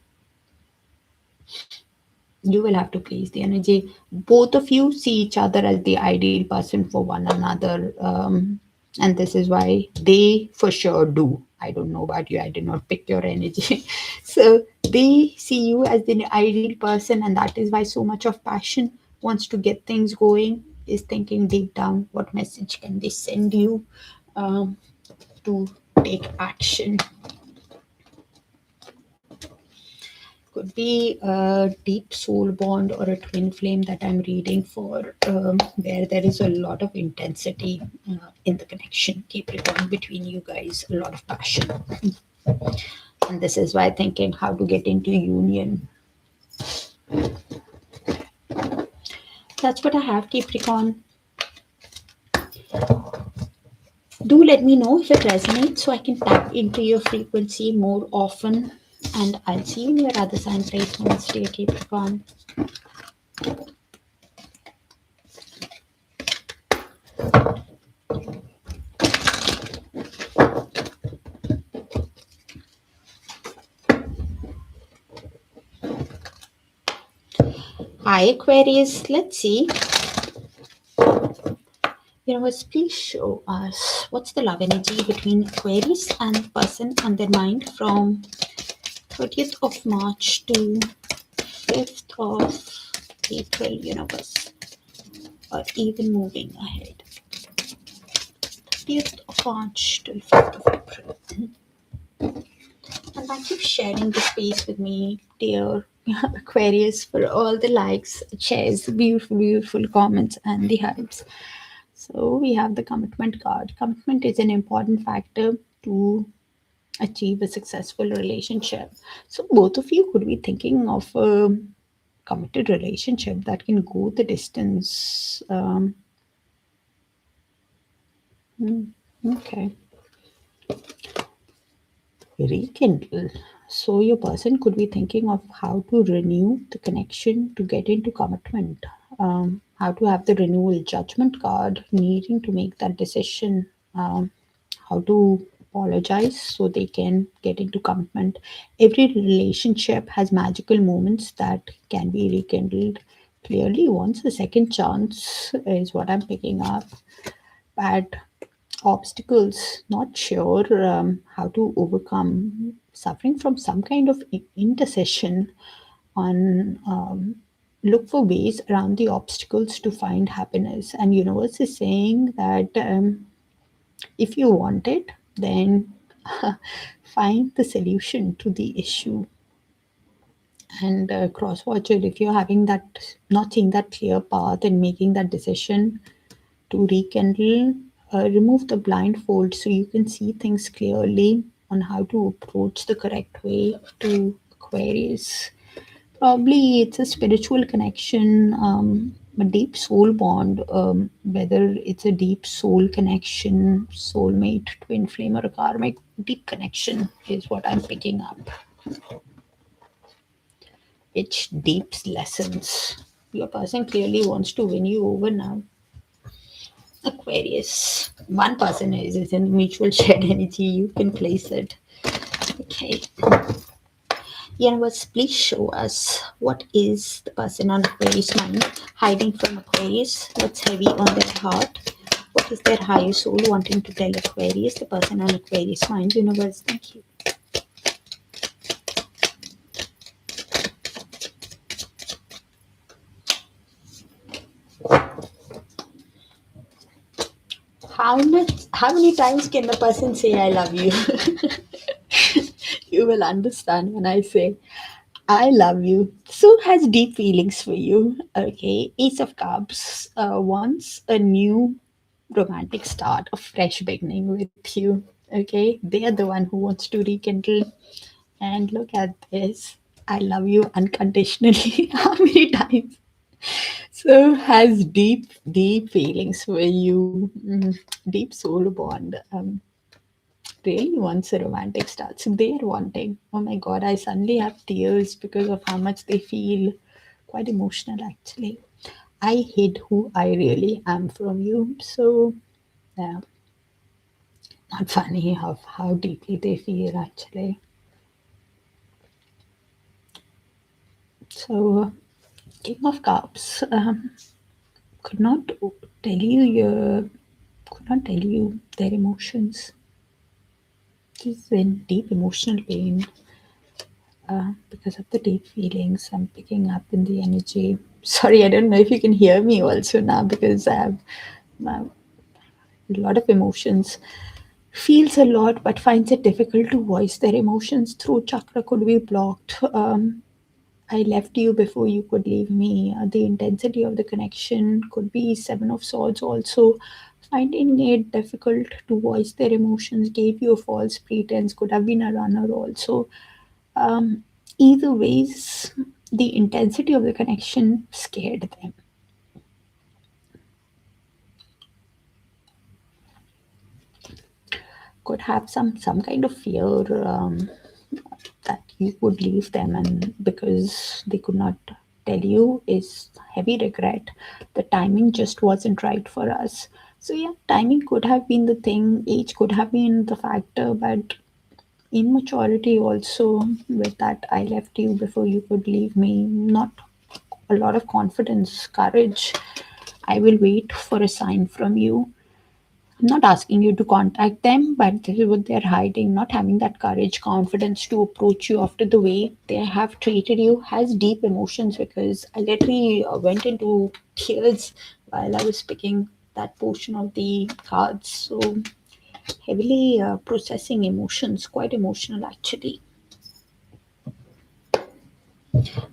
you will have to place the energy. Both of you see each other as the ideal person for one another. And this is why they for sure do. I don't know about you, I did not pick your energy. So they see you as the ideal person, and that is why so much of passion wants to get things going, is thinking deep down what message can they send you um, to take action. Could be a deep soul bond or a twin flame that I'm reading for, where there is a lot of intensity in the connection, Capricorn, between you guys, a lot of passion. And this is why thinking how to get into union. That's what I have, Capricorn. Do let me know if it resonates so I can tap into your frequency more often. And I'll see you in your other sign placements, dear Capricorn. Hi, Aquarius. Let's see. Universe, please show us what's the love energy between Aquarius and the person on their mind from 30th of March to 5th of April, universe, or even moving ahead. 30th of March till 5th of April. And thank you for sharing the space with me, dear Aquarius, for all the likes, shares, beautiful, beautiful comments, and the hypes. So we have the commitment card. Commitment is an important factor to achieve a successful relationship. So both of you could be thinking of a committed relationship that can go the distance. Okay. Rekindle. So your person could be thinking of how to renew the connection to get into commitment. How to have the renewal judgment card, needing to make that decision. How to apologize so they can get into commitment. Every relationship has magical moments that can be rekindled. Clearly, once a second chance is what I'm picking up. But obstacles, not sure how to overcome, suffering from some kind of indecision on look for ways around the obstacles to find happiness. And universe is saying that if you want it, then find the solution to the issue. And cross watch it if you're having that, not seeing that clear path and making that decision to rekindle. Remove the blindfold so you can see things clearly on how to approach the correct way to Aquarius. Probably it's a spiritual connection, a deep soul bond, whether it's a deep soul connection, soulmate, twin flame, or a karmic, deep connection is what I'm picking up. It's deep lessons. Your person clearly wants to win you over now. Aquarius. One person is in mutual shared energy. You can place it. Okay. Universe, please show us what is the person on Aquarius mind hiding from Aquarius? What's heavy on their heart? What is their higher soul wanting to tell Aquarius? The person on Aquarius mind. Universe, thank you. How many times can the person say I love you? You will understand when I say I love you. So has deep feelings for you. Okay. Ace of Cups wants a new romantic start, a fresh beginning with you. Okay. They are the one who wants to rekindle And look at this. I love you unconditionally. How many times? So has deep feelings for you, deep soul bond. Really wants a romantic start. So they're wanting. Oh my God, I suddenly have tears because of how much they feel. Quite emotional, actually. I hid who I really am from you. So yeah, not funny how deeply they feel actually. So King of Cups could not tell you your could not tell you their emotions. Just in deep emotional pain because of the deep feelings I'm picking up in the energy. Sorry, I don't know if you can hear me also now because I have a lot of emotions. Feels a lot but finds it difficult to voice their emotions. Through chakra could be blocked. I left you before you could leave me. The intensity of the connection could be Seven of Swords also. Finding it difficult to voice their emotions gave you a false pretense, could have been a runner also. Um, Either ways, the intensity of the connection scared them. Could have some kind of fear that you would leave them, and because they could not tell you is heavy regret. The timing just wasn't right for us. So yeah, timing could have been the thing, age could have been the factor, but immaturity also, with that I left you before you could leave me. Not a lot of confidence, courage. I will wait for a sign from you. I'm not asking you to contact them, but this is what they're hiding. Not having that courage, confidence to approach you after the way they have treated you has deep emotions, because I literally went into tears while I was picking that portion of the cards. So heavily processing emotions, quite emotional actually.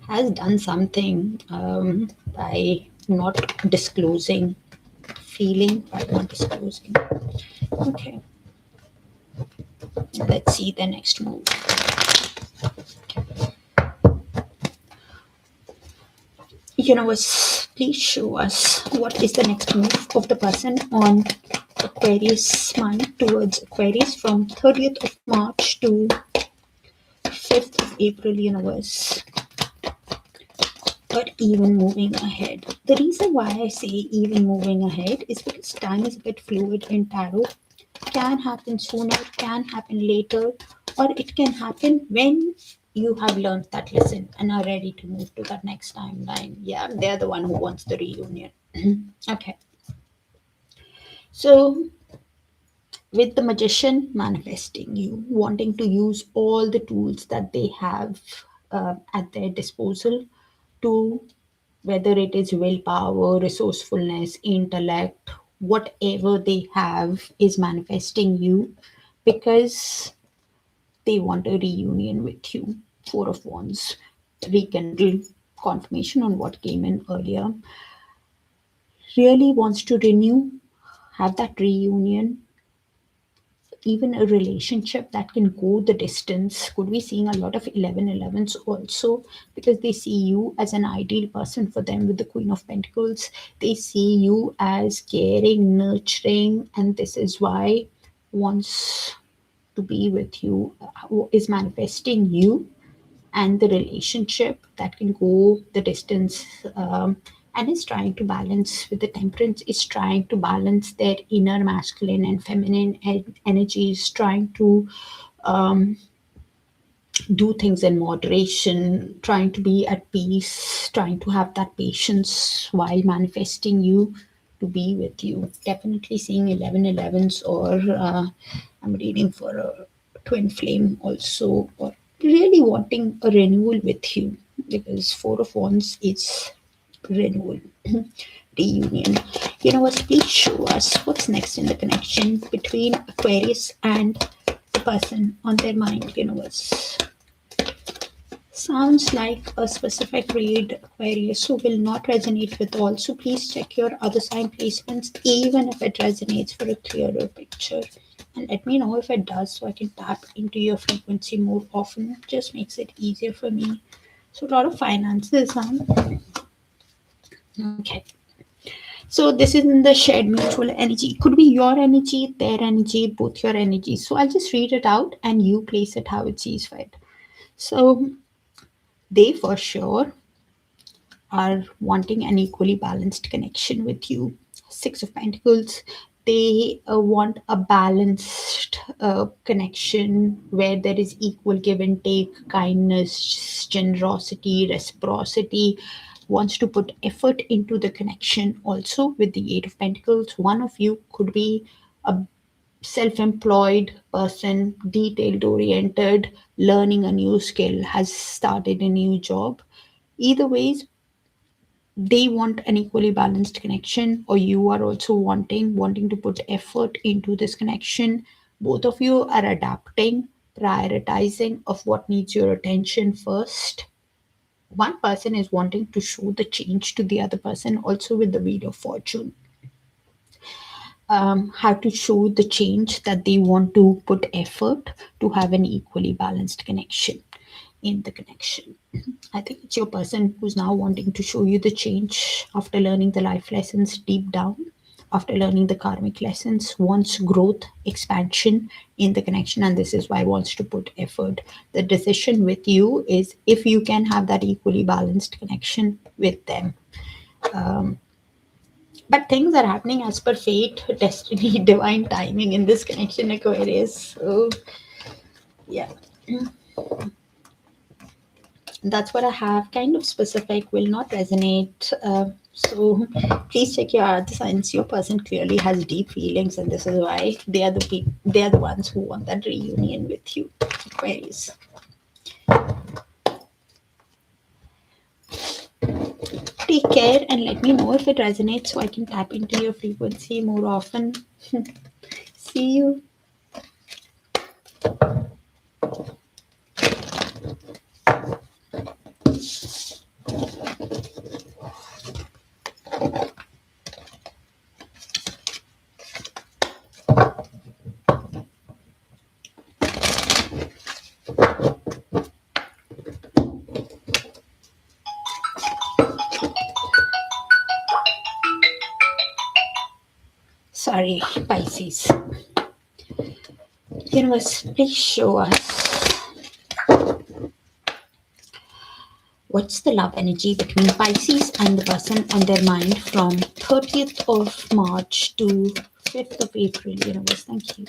Has done something by not disclosing, feeling by not disclosing. Okay, let's see the next move. Universe, please show us what is the next move of the person on Aquarius mind towards Aquarius from 30th of March to 5th of April, universe. But even moving ahead. The reason why I say even moving ahead is because time is a bit fluid in tarot. Can happen sooner, can happen later, or it can happen when you have learned that lesson and are ready to move to that next timeline. Yeah, they're the one who wants the reunion. Okay. So with the magician manifesting you, wanting to use all the tools that they have at their disposal to, whether it is willpower, resourcefulness, intellect, whatever they have is manifesting you because they want a reunion with you. Four of Wands, rekindle, confirmation on what came in earlier. Really wants to renew, have that reunion, even a relationship that can go the distance. Could be seeing a lot of 11 also, because they see you as an ideal person for them with the Queen of Pentacles. They see you as caring, nurturing, and this is why wants to be with you, is manifesting you and the relationship that can go the distance, and is trying to balance with the temperance, is trying to balance their inner masculine and feminine energies, trying to um, do things in moderation, trying to be at peace, trying to have that patience while manifesting you to be with you. Definitely seeing 11 or I'm reading for a twin flame also, or really wanting a renewal with you, because Four of Wands is renewal, reunion. Universe, please show us what's next in the connection between Aquarius and the person on their mind. Universe, sounds like a specific read, Aquarius, who will not resonate with all. So please check your other sign placements, even if it resonates, for a clearer picture. And let me know if it does so I can tap into your frequency more often. It just makes it easier for me. So a lot of finances, huh? Okay. So this is in the shared mutual energy. Could be your energy, their energy, both your energies. So I'll just read it out and you place it how it sees fit. So they for sure are wanting an equally balanced connection with you. Six of Pentacles. They want a balanced connection where there is equal give and take, kindness, generosity, reciprocity. Wants to put effort into the connection. Also, with the Eight of Pentacles, one of you could be a self-employed person, detailed oriented, learning a new skill, has started a new job. Either ways, they want an equally balanced connection, or you are also wanting to put effort into this connection. Both of you are adapting, prioritizing of what needs your attention first. One person is wanting to show the change to the other person, also with the Wheel of Fortune. How to show the change that they want to put effort to have an equally balanced connection in the connection. I think it's your person who's now wanting to show you the change after learning the life lessons deep down, after learning the karmic lessons, wants growth, expansion in the connection, and this is why wants to put effort. The decision with you is if you can have that equally balanced connection with them. But things are happening as per fate, destiny, divine timing in this connection, Aquarius. So, yeah. That's what I have. Kind of specific, will not resonate. So please check your other signs. Your person clearly has deep feelings, and this is why they are they are the ones who want that reunion with you, Aquarius. Take care and let me know if it resonates so I can tap into your frequency more often. See you. Sorry, Pisces. Universe, please show us what's the love energy between Pisces and the person on their mind from 30th of March to 5th of April. Universe, thank you.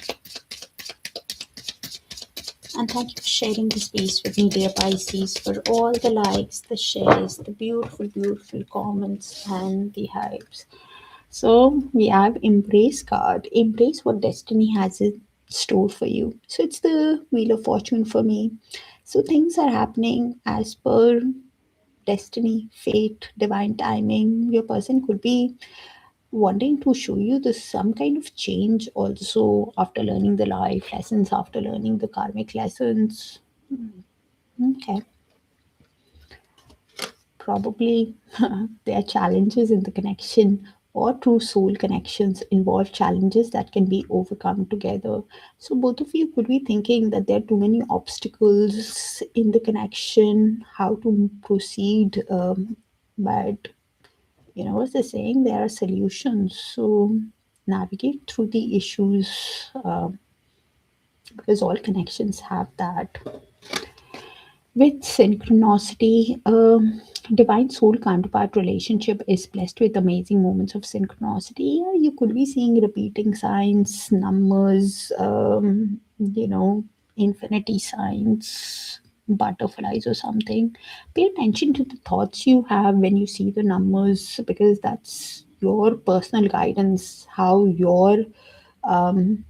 And thank you for sharing the space with me, dear Pisces, for all the likes, the shares, the beautiful, beautiful comments, and the hypes. So we have Embrace card. Embrace what destiny has in store for you. So it's the Wheel of Fortune for me. So things are happening as per destiny, fate, divine timing. Your person could be wanting to show you this some kind of change also after learning the life lessons, after learning the karmic lessons. Okay. Probably there are challenges in the connection, or true soul connections involve challenges that can be overcome together. So both of you could be thinking that there are too many obstacles in the connection, how to proceed. But you know what they're saying, there are solutions. So navigate through the issues, because all connections have that. With synchronicity, divine soul counterpart relationship is blessed with amazing moments of synchronicity. You could be seeing repeating signs, numbers, infinity signs, butterflies, or something. Pay attention to the thoughts you have when you see the numbers, because that's your personal guidance, how your um,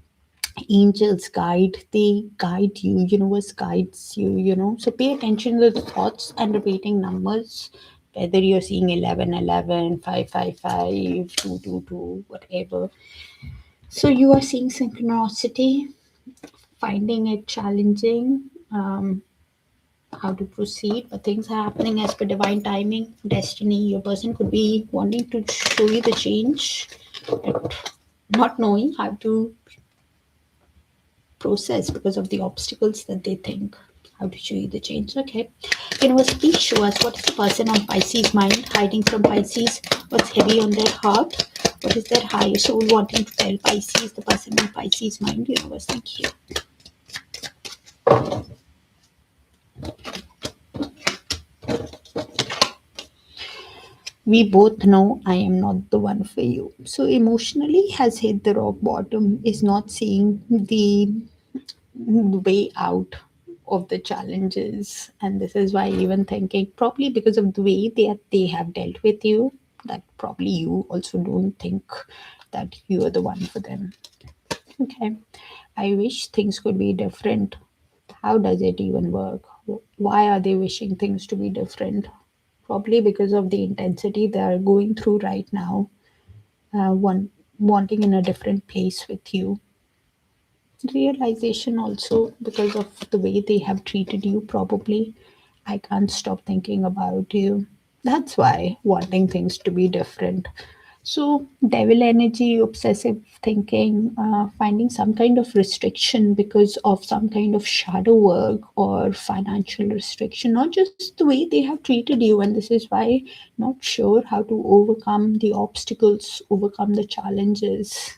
angels guide you, universe guides you, so pay attention to the thoughts and repeating numbers, whether you're seeing 11, 11, 5, 5, 5, 2, 2, 2, whatever. So you are seeing synchronicity, finding it challenging, how to proceed, but things are happening as per divine timing, destiny. Your person could be wanting to show you the change, but not knowing how to process, because of the obstacles that they think. How to show you the change? Okay. Universe, please show us what is the person on Pisces mind hiding from Pisces, what's heavy on their heart, what is their higher soul wanting to tell Pisces, the person on Pisces mind. Universe, thank you. We both know I am not the one for you. So emotionally has hit the rock bottom, is not seeing the way out of the challenges. And this is why even thinking, probably because of the way they have dealt with you, that probably you also don't think that you are the one for them. Okay. I wish things could be different. How does it even work? Why are they wishing things to be different? Probably because of the intensity they are going through right now, wanting in a different place with you. Realization also because of the way they have treated you, probably. I can't stop thinking about you. That's why wanting things to be different. So, devil energy, obsessive thinking, finding some kind of restriction because of some kind of shadow work or financial restriction, not just the way they have treated you. And this is why not sure how to overcome the obstacles, overcome the challenges.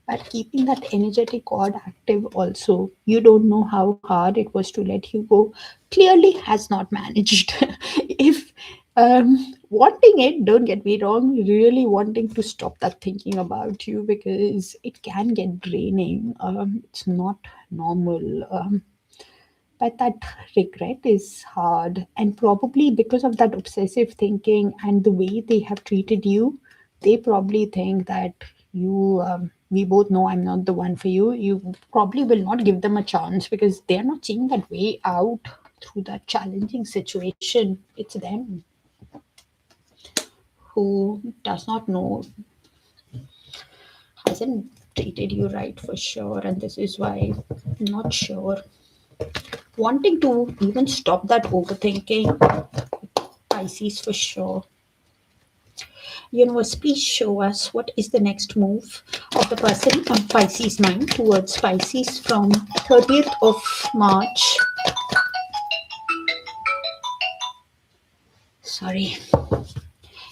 But keeping that energetic cord active also, you don't know how hard it was to let you go. Clearly has not managed. If wanting it, don't get me wrong, really wanting to stop that thinking about you, because it can get draining. It's not normal. But that regret is hard, and probably because of that obsessive thinking and the way they have treated you, they probably think that you we both know I'm not the one for you. You probably will not give them a chance because they're not seeing that way out through that challenging situation. It's them who does not know, hasn't treated you right for sure, and this is why I'm not sure, wanting to even stop that overthinking. Pisces for sure. Universe, please show us what is the next move of the person on Pisces mind towards Pisces from 30th of March. Sorry.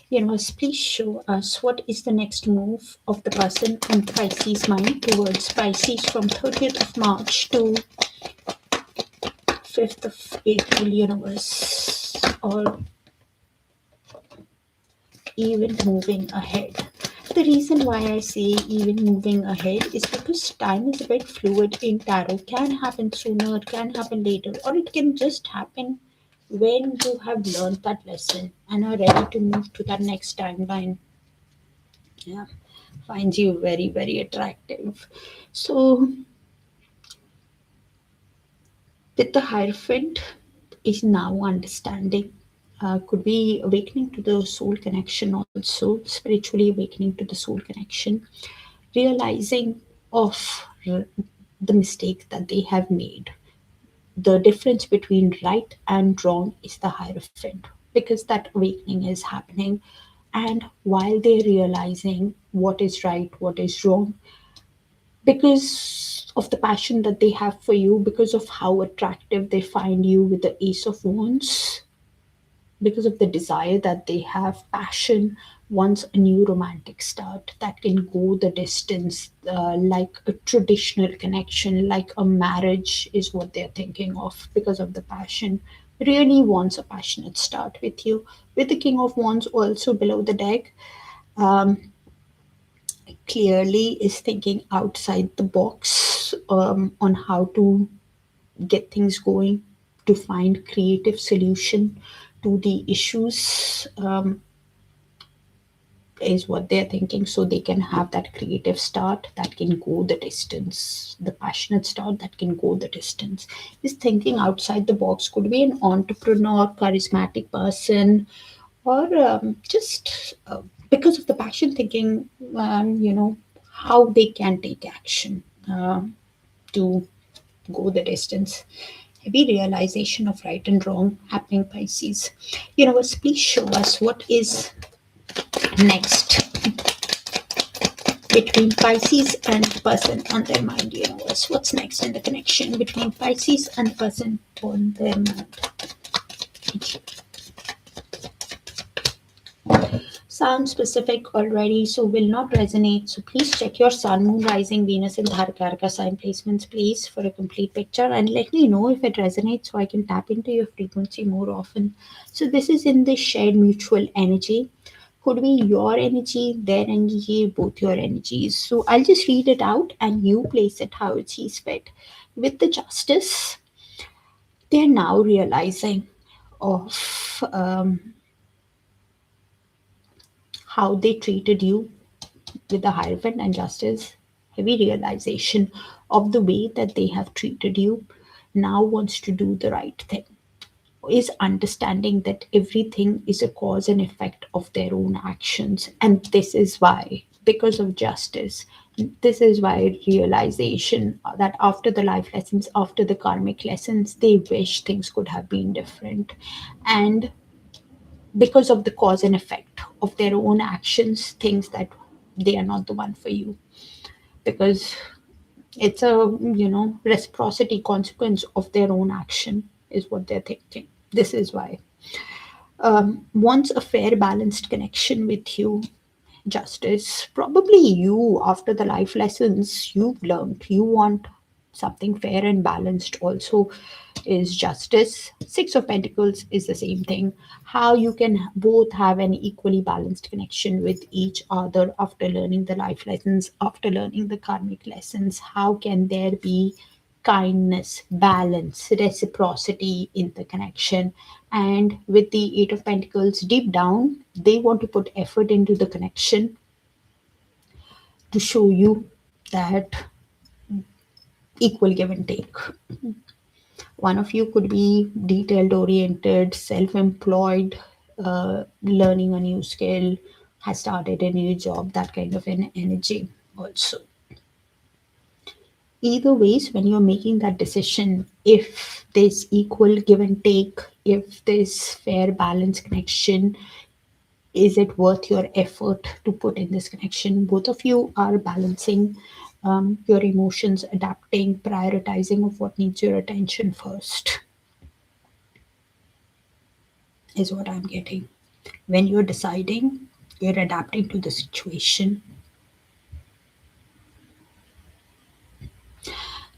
Universe, please show us what is the next move of the person on Pisces mind towards Pisces from 30th of March to 5th of April. Universe, or even moving ahead. The reason why I say even moving ahead is because time is a bit fluid in tarot. Can happen sooner, it can happen later, or it can just happen when you have learned that lesson and are ready to move to that next timeline. Yeah, finds you very, very attractive. So, with the Hierophant, is now understanding. Could be awakening to the soul connection, also spiritually awakening to the soul connection, realizing of the mistake that they have made. The difference between right and wrong is the Hierophant, because that awakening is happening. And while they're realizing what is right, what is wrong, because of the passion that they have for you, because of how attractive they find you with the Ace of Wands, because of the desire that they have, passion wants a new romantic start that can go the distance, like a traditional connection, like a marriage is what they're thinking of, because of the passion. Really wants a passionate start with you. With the King of Wands also below the deck, um, clearly is thinking outside the box, on how to get things going, to find creative solution to the issues, is what they're thinking, so they can have that creative start that can go the distance, the passionate start that can go the distance. Is thinking outside the box, could be an entrepreneur, charismatic person, or just because of the passion thinking, how they can take action, to go the distance. Heavy realization of right and wrong happening, Pisces. Universe, please show us what is next between Pisces and the person on their mind, universe. What's next in the connection between Pisces and the person on their mind? Thank you. Sound specific already, so will not resonate. So please check your sun, moon, rising, Venus, and Darakaraka sign placements, please, for a complete picture, and let me know if it resonates so I can tap into your frequency more often. So this is in the shared mutual energy. Could be your energy, their energy, both your energies. So I'll just read it out and you place it how it sees fit. With the justice, they're now realizing of how they treated you with the Hierophant and Justice, heavy realization of the way that they have treated you, now wants to do the right thing. Is understanding that everything is a cause and effect of their own actions. And this is why, because of justice, this is why realization that after the life lessons, after the karmic lessons, they wish things could have been different. And because of the cause and effect of their own actions, things that they are not the one for you, because it's a reciprocity consequence of their own action is what they're thinking. This is why wants a fair balanced connection with you. Justice, probably you, after the life lessons you've learned, you want something fair and balanced also, is justice. Six of Pentacles is the same thing. How you can both have an equally balanced connection with each other after learning the life lessons, after learning the karmic lessons. How can there be kindness, balance, reciprocity in the connection? And with the Eight of Pentacles, deep down, they want to put effort into the connection to show you that equal give and take. One of you could be detailed oriented, self employed, learning a new skill, has started a new job, that kind of an energy also. Either ways, when you're making that decision, if there's equal give and take, if there's fair balance connection, is it worth your effort to put in this connection? Both of you are balancing your emotions, adapting, prioritizing of what needs your attention first, is what I'm getting. When you're deciding, you're adapting to the situation.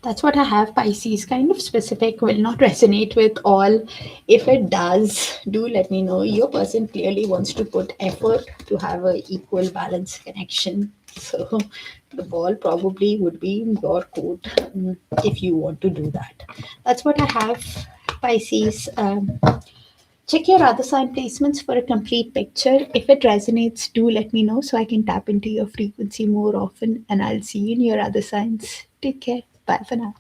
That's what I have, Pisces. Kind of specific, will not resonate with all. If it does, do let me know. Your person clearly wants to put effort to have a equal balance connection. So the ball probably would be in your court if you want to do that. That's what I have, Pisces. Check your other sign placements for a complete picture. If it resonates, do let me know so I can tap into your frequency more often. And I'll see you in your other signs. Take care. Bye for now.